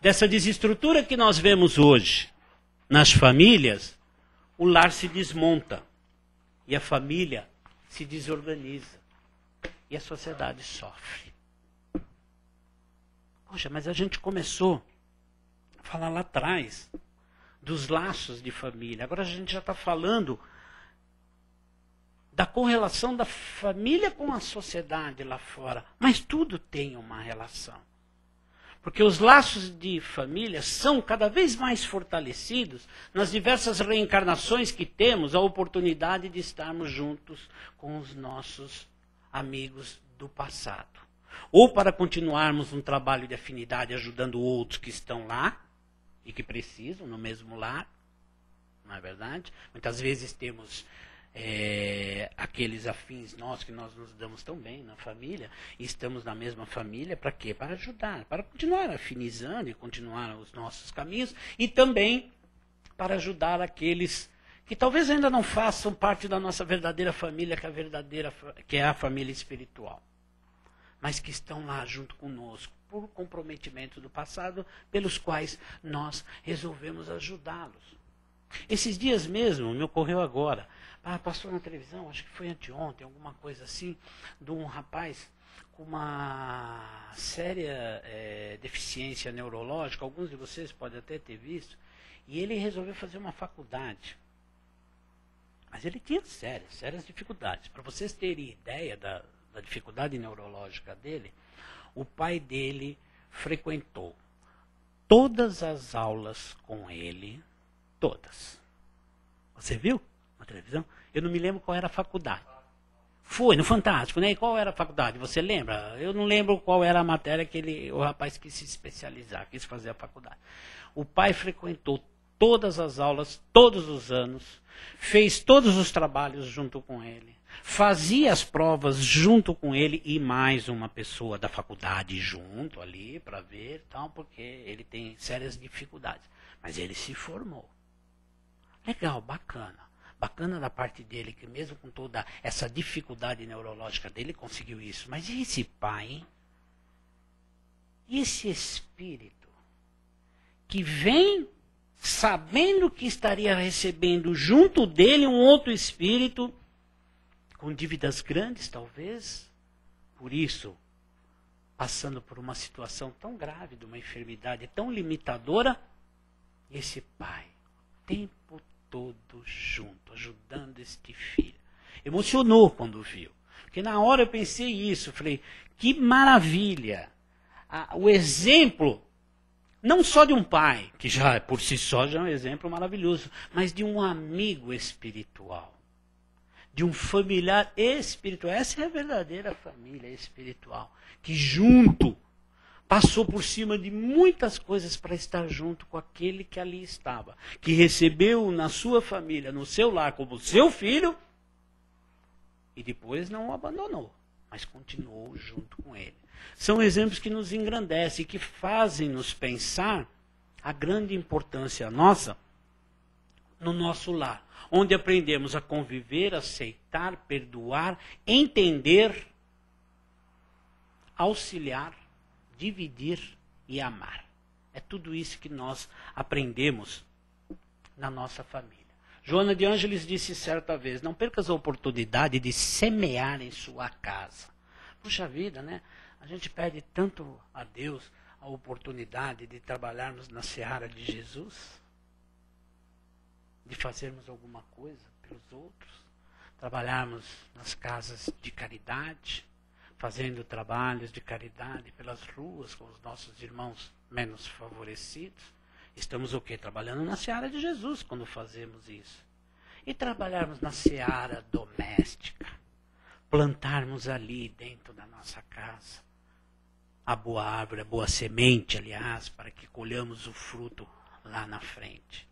B: dessa desestrutura que nós vemos hoje nas famílias, o lar se desmonta. E a família se desorganiza. E a sociedade sofre. Poxa, mas a gente começou a falar lá atrás dos laços de família. Agora a gente já está falando da correlação da família com a sociedade lá fora. Mas tudo tem uma relação. Porque os laços de família são cada vez mais fortalecidos nas diversas reencarnações que temos a oportunidade de estarmos juntos com os nossos amigos do passado. Ou para continuarmos um trabalho de afinidade ajudando outros que estão lá e que precisam no mesmo lar. Não é verdade? Muitas vezes temos aqueles afins nossos que nós nos damos tão bem na família, e estamos na mesma família para quê? Para ajudar, para continuar afinizando e continuar os nossos caminhos, e também para ajudar aqueles que talvez ainda não façam parte da nossa verdadeira família, que é a família espiritual, mas que estão lá junto conosco, por comprometimento do passado, pelos quais nós resolvemos ajudá-los. Esses dias mesmo, me ocorreu agora, passou na televisão, acho que foi anteontem, alguma coisa assim, de um rapaz com uma séria deficiência neurológica, alguns de vocês podem até ter visto, e ele resolveu fazer uma faculdade. Mas ele tinha sérias dificuldades. Para vocês terem ideia da dificuldade neurológica dele, o pai dele frequentou todas as aulas com ele, todas. Você viu na televisão? Eu não me lembro qual era a faculdade. Foi no Fantástico, né? E qual era a faculdade? Você lembra? Eu não lembro qual era a matéria que o rapaz quis se especializar, quis fazer a faculdade. O pai frequentou todas as aulas, todos os anos, fez todos os trabalhos junto com ele, fazia as provas junto com ele e mais uma pessoa da faculdade junto ali para ver, tal, porque ele tem sérias dificuldades. Mas ele se formou. Legal, bacana. Bacana da parte dele, que mesmo com toda essa dificuldade neurológica dele, conseguiu isso. Mas e esse pai, hein? E esse espírito que vem sabendo que estaria recebendo junto dele um outro espírito com dívidas grandes, talvez, por isso, passando por uma situação tão grave, de uma enfermidade tão limitadora, esse pai, o tempo todo junto, ajudando este filho. Emocionou quando viu. Porque na hora eu pensei isso, falei, que maravilha. O exemplo, não só de um pai, que já por si só já é um exemplo maravilhoso, mas de um amigo espiritual. De um familiar espiritual. Essa é a verdadeira família espiritual. Que junto passou por cima de muitas coisas para estar junto com aquele que ali estava. Que recebeu na sua família, no seu lar, como seu filho. E depois não o abandonou. Mas continuou junto com ele. São exemplos que nos engrandecem e que fazem nos pensar a grande importância nossa no nosso lar, onde aprendemos a conviver, aceitar, perdoar, entender, auxiliar, dividir e amar. É tudo isso que nós aprendemos na nossa família. Joana de Ângeles disse certa vez, não percas a oportunidade de semear em sua casa. Puxa vida, né? A gente pede tanto a Deus a oportunidade de trabalharmos na seara de Jesus, de fazermos alguma coisa pelos outros, trabalharmos nas casas de caridade, fazendo trabalhos de caridade pelas ruas com os nossos irmãos menos favorecidos. Estamos o quê? Trabalhando na seara de Jesus quando fazemos isso. E trabalharmos na seara doméstica, plantarmos ali dentro da nossa casa a boa árvore, a boa semente, aliás, para que colhamos o fruto lá na frente.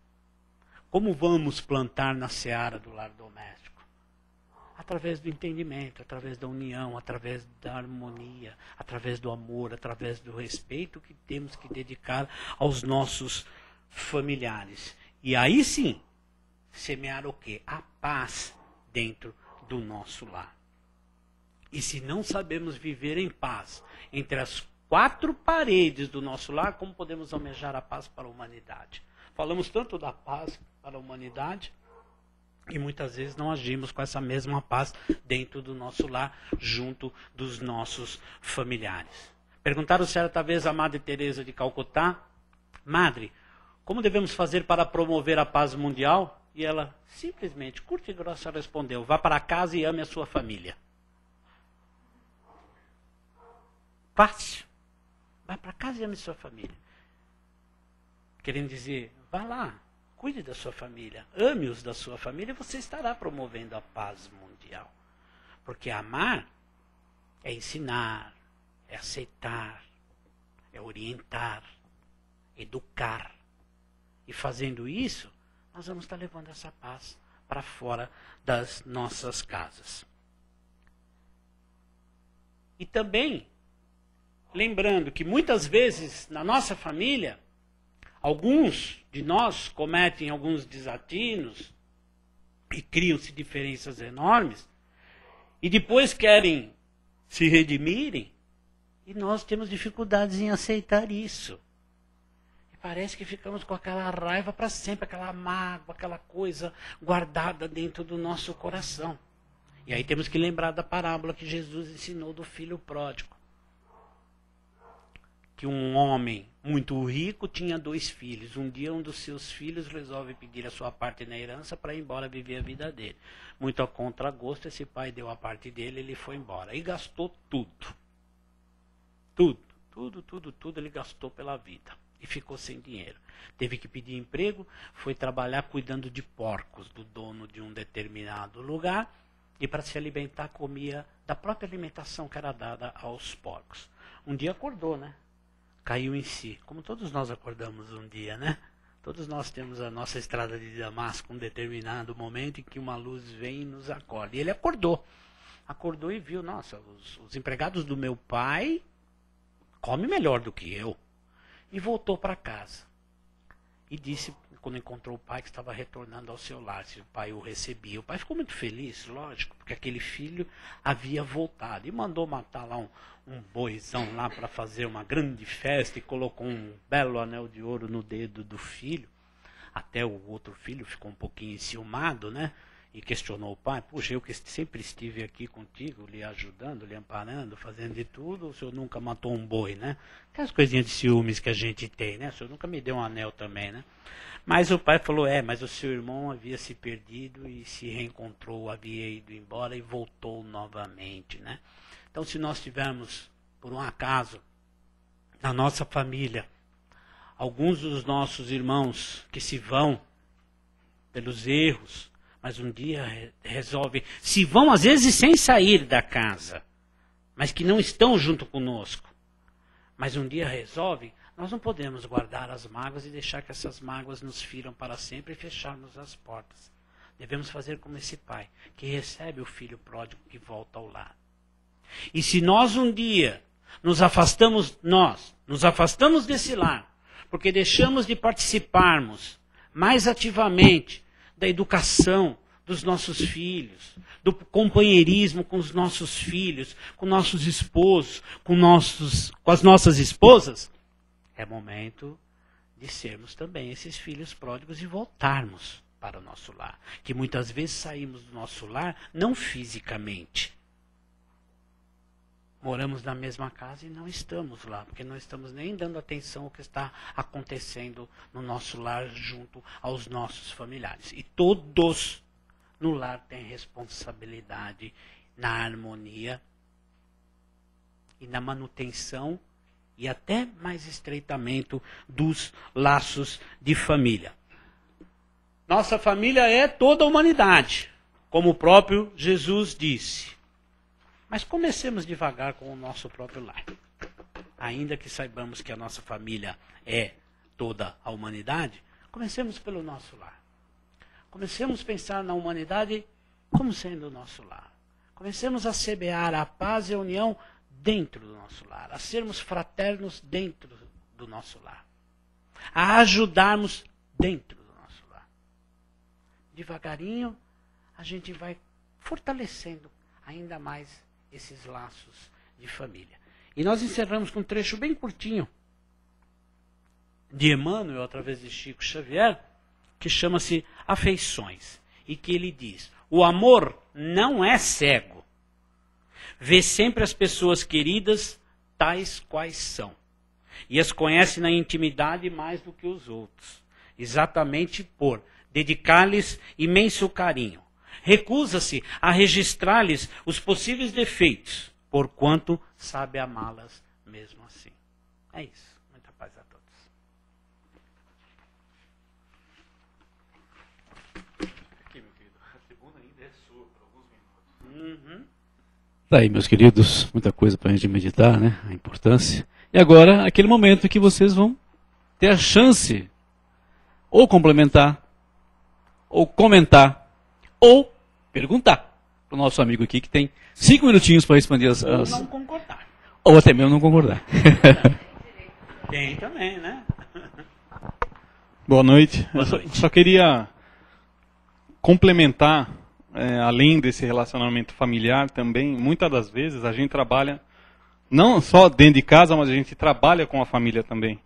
B: Como vamos plantar na seara do lar doméstico? Através do entendimento, através da união, através da harmonia, através do amor, através do respeito que temos que dedicar aos nossos familiares. E aí sim, semear o quê? A paz dentro do nosso lar. E se não sabemos viver em paz entre as quatro paredes do nosso lar, como podemos almejar a paz para a humanidade? Falamos tanto da paz para a humanidade e muitas vezes não agimos com essa mesma paz dentro do nosso lar, junto dos nossos familiares. Perguntaram certa vez a Madre Teresa de Calcutá, Madre, como devemos fazer para promover a paz mundial? E ela simplesmente, curta e grossa, respondeu, vá para casa e ame a sua família. Fácil. Vá para casa e ame a sua família. Querendo dizer, vá lá, cuide da sua família, ame-os da sua família e você estará promovendo a paz mundial. Porque amar é ensinar, é aceitar, é orientar, educar. E fazendo isso, nós vamos estar levando essa paz para fora das nossas casas. E também, lembrando que muitas vezes na nossa família, alguns de nós cometem alguns desatinos e criam-se diferenças enormes e depois querem se redimirem e nós temos dificuldades em aceitar isso. E parece que ficamos com aquela raiva para sempre, aquela mágoa, aquela coisa guardada dentro do nosso coração. E aí temos que lembrar da parábola que Jesus ensinou do filho pródigo. Que um homem muito rico tinha 2 filhos. Um dia um dos seus filhos resolve pedir a sua parte na herança para ir embora viver a vida dele. Muito a contragosto, esse pai deu a parte dele, ele foi embora. E gastou tudo. Tudo ele gastou pela vida. E ficou sem dinheiro. Teve que pedir emprego, foi trabalhar cuidando de porcos do dono de um determinado lugar. E para se alimentar comia da própria alimentação que era dada aos porcos. Um dia acordou, né? Caiu em si, como todos nós acordamos um dia, né? Todos nós temos a nossa estrada de Damasco, um determinado momento em que uma luz vem e nos acorda. E ele acordou e viu, nossa, os empregados do meu pai comem melhor do que eu. E voltou para casa. E disse, quando encontrou o pai, que estava retornando ao seu lar, se o pai o recebia. O pai ficou muito feliz, lógico, porque aquele filho havia voltado. E mandou matar lá um boizão lá para fazer uma grande festa e colocou um belo anel de ouro no dedo do filho. Até o outro filho ficou um pouquinho enciumado, né? E questionou o pai, puxa, eu que sempre estive aqui contigo, lhe ajudando, lhe amparando, fazendo de tudo, o senhor nunca matou um boi, né? Aquelas coisinhas de ciúmes que a gente tem, né? O senhor nunca me deu um anel também, né? Mas o pai falou, mas o seu irmão havia se perdido e se reencontrou, havia ido embora e voltou novamente, né? Então, se nós tivermos, por um acaso, na nossa família, alguns dos nossos irmãos que se vão pelos erros, mas um dia resolvem, se vão às vezes sem sair da casa, mas que não estão junto conosco, mas um dia resolvem, nós não podemos guardar as mágoas e deixar que essas mágoas nos firam para sempre e fecharmos as portas. Devemos fazer como esse pai, que recebe o filho pródigo que volta ao lar. E se nós um dia nos afastamos desse lar, porque deixamos de participarmos mais ativamente da educação dos nossos filhos, do companheirismo com os nossos filhos, com nossos esposos, com as nossas esposas, é momento de sermos também esses filhos pródigos e voltarmos para o nosso lar. Que muitas vezes saímos do nosso lar, não fisicamente. Moramos na mesma casa e não estamos lá, porque não estamos nem dando atenção ao que está acontecendo no nosso lar junto aos nossos familiares. E todos no lar têm responsabilidade na harmonia e na manutenção e até mais estreitamento dos laços de família. Nossa família é toda a humanidade, como o próprio Jesus disse. Mas comecemos devagar com o nosso próprio lar. Ainda que saibamos que a nossa família é toda a humanidade, comecemos pelo nosso lar. Comecemos a pensar na humanidade como sendo o nosso lar. Comecemos a semear a paz e a união dentro do nosso lar, a sermos fraternos dentro do nosso lar, a ajudarmos dentro do nosso lar. Devagarinho, a gente vai fortalecendo ainda mais esses laços de família. E nós encerramos com um trecho bem curtinho de Emmanuel, através de Chico Xavier, que chama-se Afeições, e que ele diz: o amor não é cego. Vê sempre as pessoas queridas tais quais são, e as conhece na intimidade mais do que os outros, exatamente por dedicar-lhes imenso carinho. Recusa-se a registrar-lhes os possíveis defeitos, porquanto sabe amá-las mesmo assim. É isso. Muita paz a todos. Aqui, meu querido. A tribuna ainda é sua por alguns minutos.
A: Tá aí, meus queridos. Muita coisa para a gente meditar, né? A importância. E agora, aquele momento que vocês vão ter a chance ou complementar, ou comentar, ou perguntar para o nosso amigo aqui, que tem 5 minutinhos para responder as...
B: Ou não concordar.
A: Ou até mesmo não concordar.
B: Tem também, né?
C: Boa noite.
B: Boa noite.
C: Só queria complementar, além desse relacionamento familiar também, muitas das vezes a gente trabalha, não só dentro de casa, mas a gente trabalha com a família também.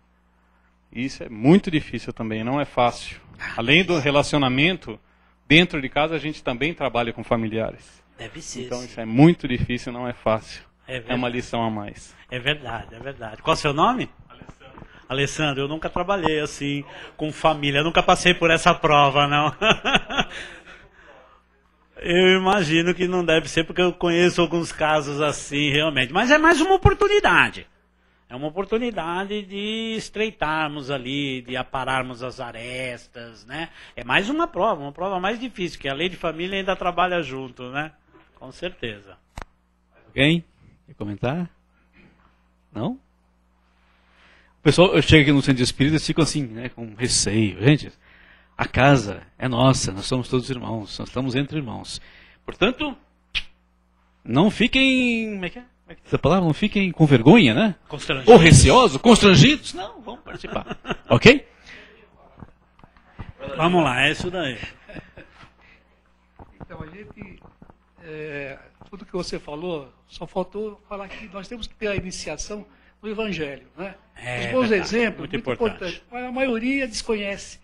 C: Isso é muito difícil também, não é fácil. Além do relacionamento, dentro de casa a gente também trabalha com familiares.
B: Deve ser.
C: Então isso é muito difícil, não é fácil.
B: É
C: uma lição a mais.
B: É verdade, é verdade. Qual é o seu nome? Alessandro, eu nunca trabalhei assim com família, eu nunca passei por essa prova, não. Eu imagino que não deve ser, porque eu conheço alguns casos assim, realmente. Mas é mais uma oportunidade. É uma oportunidade de estreitarmos ali, de apararmos as arestas, né? É mais uma prova mais difícil, que a lei de família ainda trabalha junto, né? Com certeza.
A: Alguém quer comentar? Não? O pessoal chega aqui no centro de espírita e fica assim, né, com receio. Gente, a casa é nossa, nós somos todos irmãos, nós estamos entre irmãos. Portanto, não fiquem... Como é que é? Essa palavra, não fiquem com vergonha, né?
B: Constrangidos.
A: Ou receosos, constrangidos. Não, vamos participar. Ok?
B: Vamos lá, é isso daí.
D: Então, a gente, tudo que você falou, só faltou falar que nós temos que ter a iniciação do Evangelho, né? Os bons exemplos, muito importante. Mas a maioria desconhece.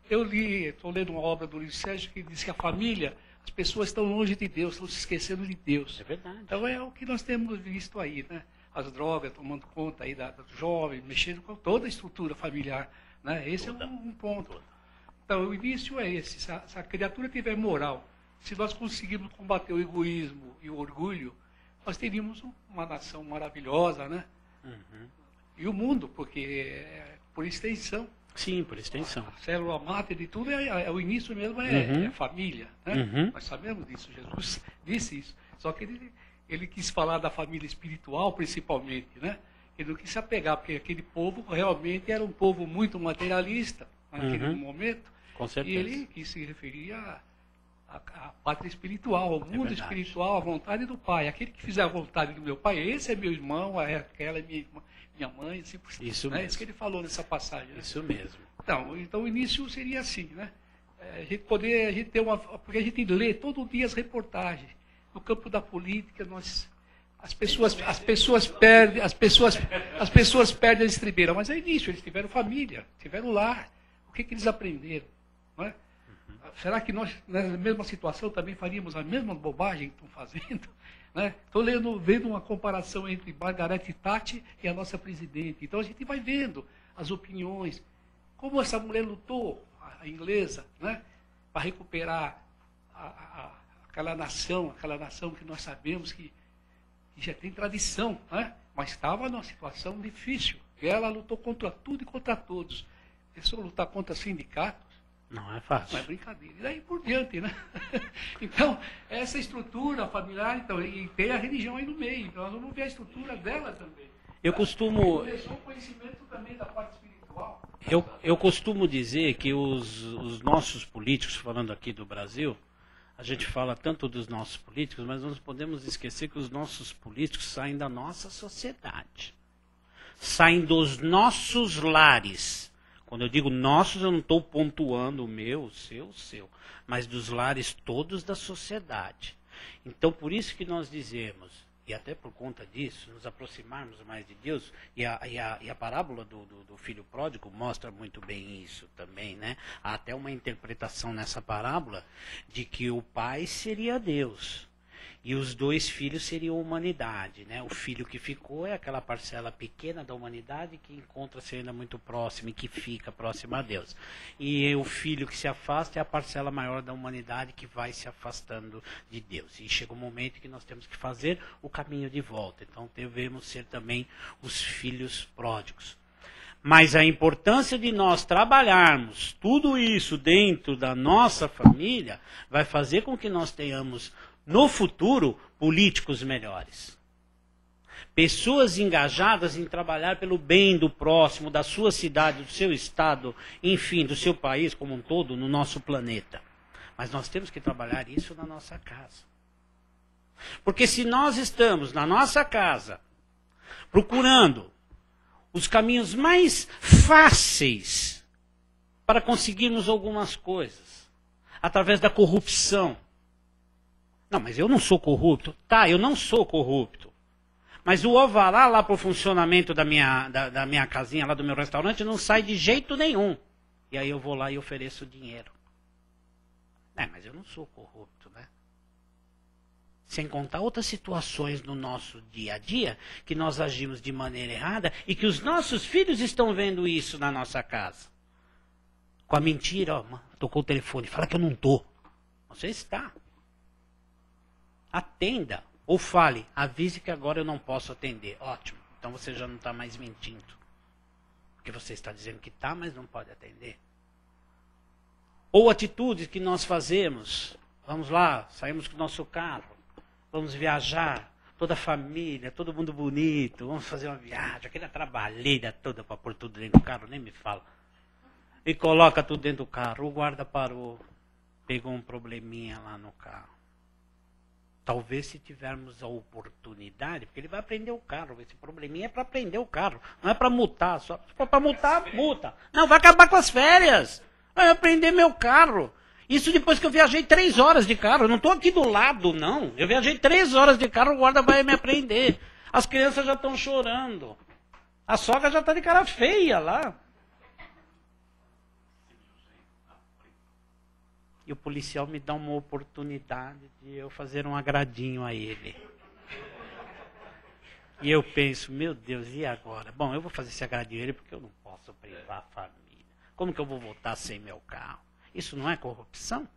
D: Eu estou lendo uma obra do Luiz Sérgio que diz que a família, as pessoas estão longe de Deus, estão se esquecendo de Deus.
B: É verdade.
D: Então é o que nós temos visto aí, né? As drogas tomando conta aí dos jovens, mexendo com toda a estrutura familiar, né? Esse é um ponto. Então o início é esse. Se a criatura tiver moral, se nós conseguirmos combater o egoísmo e o orgulho, nós teríamos uma nação maravilhosa, né?
B: Uhum.
D: E o mundo, porque por extensão.
B: Sim, por extensão.
D: A célula máter de tudo o início mesmo é família. Né?
B: Uhum.
D: Nós sabemos disso, Jesus disse isso. Só que ele quis falar da família espiritual principalmente, né? Ele não quis se apegar, porque aquele povo realmente era um povo muito materialista naquele momento.
B: Com certeza.
D: E ele quis se referir a pátria espiritual, o mundo espiritual, a vontade do Pai. Aquele que fizer a vontade do meu Pai, esse é meu irmão, aquela é minha mãe, assim por cima.
B: Isso
D: né?
B: mesmo.
D: Isso que ele falou nessa passagem. Né?
B: Isso mesmo.
D: Então o início seria assim, né? A gente ter porque a gente lê todo dia as reportagens. No campo da política, as pessoas perdem a estribeira, mas é início, eles tiveram família, tiveram lar. O que eles aprenderam? Não é? Será que nós, na mesma situação, também faríamos a mesma bobagem que estão fazendo? Estou vendo uma comparação entre Margaret Thatcher e a nossa presidente. Então a gente vai vendo as opiniões, como essa mulher lutou, a inglesa, né, para recuperar aquela nação que nós sabemos que já tem tradição, né, mas estava numa situação difícil. E ela lutou contra tudo e contra todos. Pensou lutar contra sindicatos?
B: Não é fácil.
D: Não é brincadeira. E daí por diante, né? Então, essa estrutura familiar, então, e tem a religião aí no meio. Então, nós vamos ver a estrutura dela também.
B: Eu costumo...
D: O conhecimento também da parte espiritual.
B: Eu costumo dizer que os nossos políticos, falando aqui do Brasil, a gente fala tanto dos nossos políticos, mas não podemos esquecer que os nossos políticos saem da nossa sociedade. Saem dos nossos lares. Quando eu digo nossos, eu não estou pontuando o meu, o seu, mas dos lares todos da sociedade. Então, por isso que nós dizemos, e até por conta disso, nos aproximarmos mais de Deus, e a parábola do filho pródigo mostra muito bem isso também, né? Há até uma interpretação nessa parábola de que o pai seria Deus. E os dois filhos seriam a humanidade, né? O filho que ficou é aquela parcela pequena da humanidade que encontra-se ainda muito próxima e que fica próxima a Deus. E o filho que se afasta é a parcela maior da humanidade que vai se afastando de Deus. E chega um momento que nós temos que fazer o caminho de volta. Então devemos ser também os filhos pródigos. Mas a importância de nós trabalharmos tudo isso dentro da nossa família vai fazer com que nós tenhamos no futuro, políticos melhores. Pessoas engajadas em trabalhar pelo bem do próximo, da sua cidade, do seu estado, enfim, do seu país como um todo, no nosso planeta. Mas nós temos que trabalhar isso na nossa casa. Porque se nós estamos na nossa casa, procurando os caminhos mais fáceis para conseguirmos algumas coisas, através da corrupção, não, mas eu não sou corrupto. Tá, eu não sou corrupto. Mas o alvará lá para o funcionamento da minha casinha, lá do meu restaurante, não sai de jeito nenhum. E aí eu vou lá e ofereço dinheiro. Mas eu não sou corrupto, né? Sem contar outras situações no nosso dia a dia, que nós agimos de maneira errada e que os nossos filhos estão vendo isso na nossa casa. Com a mentira, ó, tocou o telefone, fala que eu não estou. Você está. Atenda, ou fale, avise que agora eu não posso atender. Ótimo, então você já não está mais mentindo. Porque você está dizendo que está, mas não pode atender. Ou atitudes que nós fazemos. Vamos lá, saímos com o nosso carro, vamos viajar, toda a família, todo mundo bonito, vamos fazer uma viagem, aquela trabalheira toda para pôr tudo dentro do carro, nem me fala. E coloca tudo dentro do carro, o guarda parou, pegou um probleminha lá no carro. Talvez se tivermos a oportunidade, porque ele vai aprender o carro. Esse probleminha é para aprender o carro. Não é para multar. Só para multar, multa. Não, vai acabar com as férias. Vai aprender meu carro. Isso depois que eu viajei 3 horas de carro. Eu não estou aqui do lado, não. Eu viajei 3 horas de carro, o guarda vai me aprender. As crianças já estão chorando. A sogra já está de cara feia lá. E o policial me dá uma oportunidade de eu fazer um agradinho a ele. E eu penso, meu Deus, e agora? Bom, eu vou fazer esse agradinho a ele porque eu não posso privar a família. Como que eu vou voltar sem meu carro? Isso não é corrupção?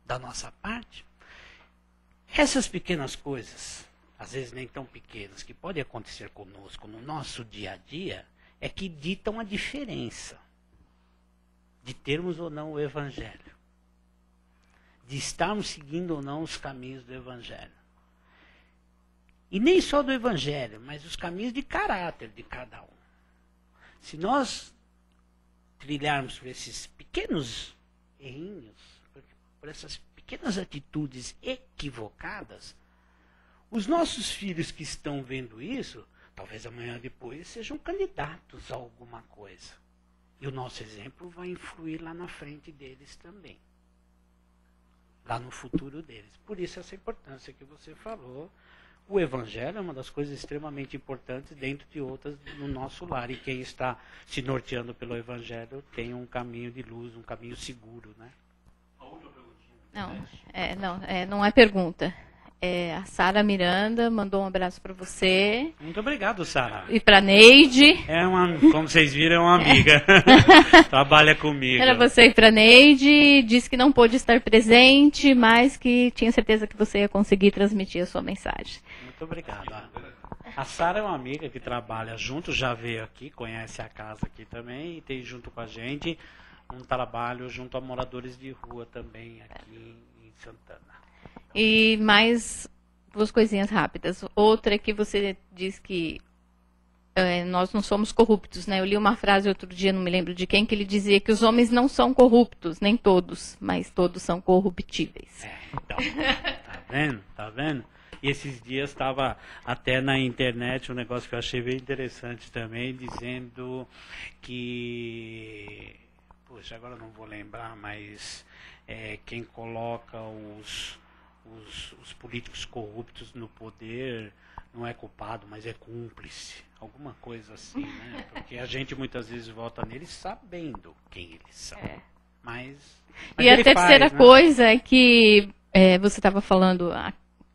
B: Da nossa parte? Essas pequenas coisas, às vezes nem tão pequenas, que podem acontecer conosco no nosso dia a dia, é que ditam a diferença de termos ou não o Evangelho. De estarmos seguindo ou não os caminhos do Evangelho. E nem só do Evangelho, mas os caminhos de caráter de cada um. Se nós trilharmos por esses pequenos errinhos, por essas pequenas pequenas atitudes equivocadas, os nossos filhos que estão vendo isso, talvez amanhã depois sejam candidatos a alguma coisa. E o nosso exemplo vai influir lá na frente deles também. Lá no futuro deles. Por isso essa importância que você falou. O Evangelho é uma das coisas extremamente importantes dentro de outras no nosso lar. E quem está se norteando pelo Evangelho tem um caminho de luz, um caminho seguro, né?
E: Não é pergunta. A Sara Miranda mandou um abraço para você.
B: Muito obrigado, Sara.
E: E para Neide.
B: Como vocês viram, é uma amiga. Trabalha comigo.
E: Para você e para Neide. Disse que não pôde estar presente, mas que tinha certeza que você ia conseguir transmitir a sua mensagem.
B: Muito obrigado. A Sara é uma amiga que trabalha junto, já veio aqui, conhece a casa aqui também e tem junto com a gente um trabalho junto a moradores de rua também aqui em Santana.
E: E mais 2 coisinhas rápidas. Outra é que você diz que nós não somos corruptos, né? Eu li uma frase outro dia, não me lembro de quem, que ele dizia que os homens não são corruptos, nem todos, mas todos são corruptíveis.
B: Então, tá vendo? E esses dias estava até na internet um negócio que eu achei bem interessante também, dizendo que... Poxa, agora eu não vou lembrar, mas quem coloca os políticos corruptos no poder não é culpado, mas é cúmplice. Alguma coisa assim, né? Porque a gente muitas vezes vota neles sabendo quem eles são. Mas
E: e a terceira coisa é que você estava falando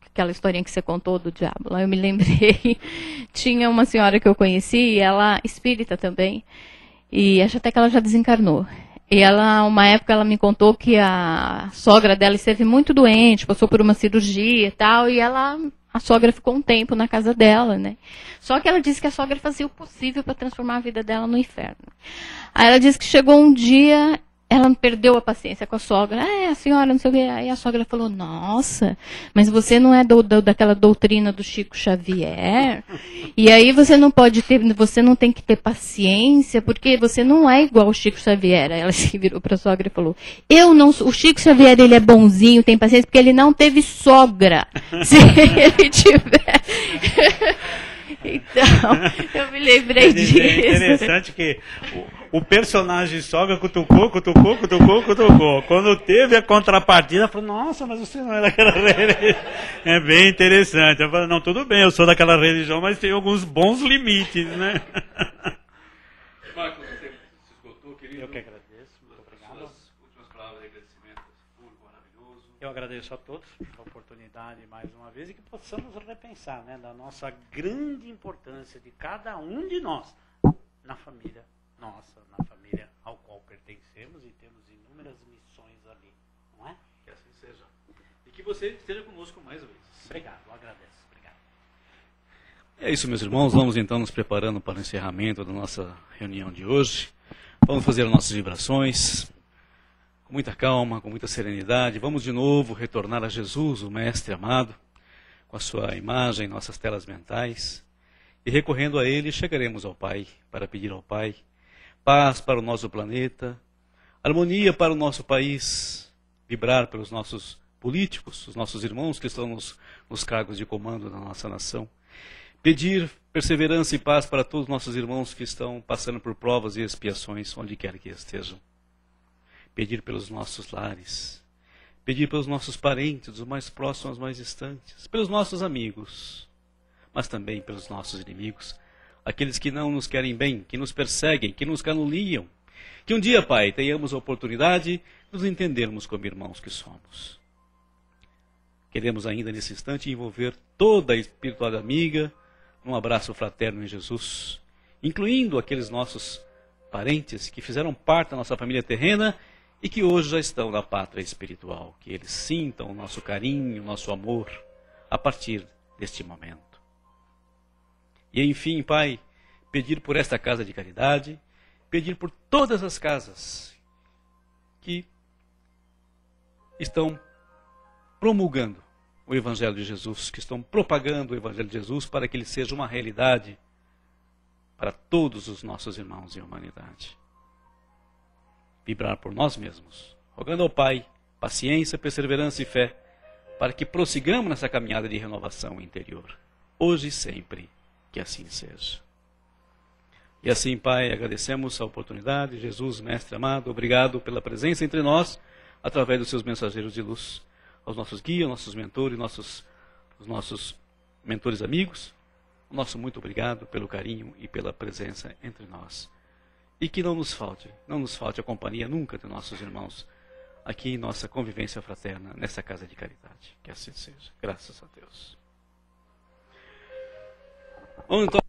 E: aquela historinha que você contou do diabo. Lá eu me lembrei. Tinha uma senhora que eu conheci, ela espírita também, e acho até que ela já desencarnou. E uma época ela me contou que a sogra dela esteve muito doente, passou por uma cirurgia e tal, e a sogra ficou um tempo na casa dela, né? Só que ela disse que a sogra fazia o possível para transformar a vida dela no inferno. Aí ela disse que chegou um dia, ela perdeu a paciência com a sogra. A senhora, não sei o quê. Aí a sogra falou, nossa, mas você não é daquela doutrina do Chico Xavier? E aí você não tem que ter paciência, porque você não é igual ao Chico Xavier. Aí ela se virou para a sogra e falou, o Chico Xavier, ele é bonzinho, tem paciência, porque ele não teve sogra. Se ele tivesse... Então, eu me lembrei disso.
B: É interessante que o personagem sogra cutucou. Quando teve a contrapartida, falou, nossa, mas você não é daquela religião. É bem interessante. Eu falei, não, tudo bem, eu sou daquela religião, mas tem alguns bons limites, né?
A: Marcos, você se esgotou, querido.
B: Eu que agradeço, muito obrigado.
A: Suas últimas palavras de agradecimento, público maravilhoso.
B: Eu agradeço a todos pela oportunidade mais uma vez e que possamos repensar, né, da nossa grande importância de cada um de nós na família nossa, na família ao qual pertencemos e temos inúmeras missões ali, não é?
A: Que assim seja. E que você esteja conosco mais vezes.
B: Obrigado, eu agradeço. Obrigado.
A: É isso, meus irmãos. Vamos então nos preparando para o encerramento da nossa reunião de hoje. Vamos fazer as nossas vibrações com muita calma, com muita serenidade. Vamos de novo retornar a Jesus, o Mestre amado, com a sua imagem em nossas telas mentais. E recorrendo a Ele, chegaremos ao Pai para pedir ao Pai paz para o nosso planeta, harmonia para o nosso país, vibrar pelos nossos políticos, os nossos irmãos que estão nos cargos de comando da nossa nação. Pedir perseverança e paz para todos os nossos irmãos que estão passando por provas e expiações, onde quer que estejam. Pedir pelos nossos lares, pedir pelos nossos parentes, dos mais próximos aos mais distantes, pelos nossos amigos, mas também pelos nossos inimigos, aqueles que não nos querem bem, que nos perseguem, que nos caluniam. Que um dia, Pai, tenhamos a oportunidade de nos entendermos como irmãos que somos. Queremos ainda nesse instante envolver toda a espiritualidade amiga num abraço fraterno em Jesus, incluindo aqueles nossos parentes que fizeram parte da nossa família terrena e que hoje já estão na pátria espiritual. Que eles sintam o nosso carinho, o nosso amor a partir deste momento. E enfim, Pai, pedir por esta casa de caridade, pedir por todas as casas que estão promulgando o Evangelho de Jesus, que estão propagando o Evangelho de Jesus para que ele seja uma realidade para todos os nossos irmãos em humanidade. Vibrar por nós mesmos, rogando ao Pai paciência, perseverança e fé, para que prossigamos nessa caminhada de renovação interior, hoje e sempre, que assim seja. E assim, Pai, agradecemos a oportunidade. Jesus, Mestre amado, obrigado pela presença entre nós, através dos seus mensageiros de luz, aos nossos guias, nossos mentores, os nossos mentores amigos. O nosso muito obrigado pelo carinho e pela presença entre nós. E que não nos falte a companhia nunca de nossos irmãos, aqui em nossa convivência fraterna, nessa casa de caridade. Que assim seja. Graças a Deus. Vamos então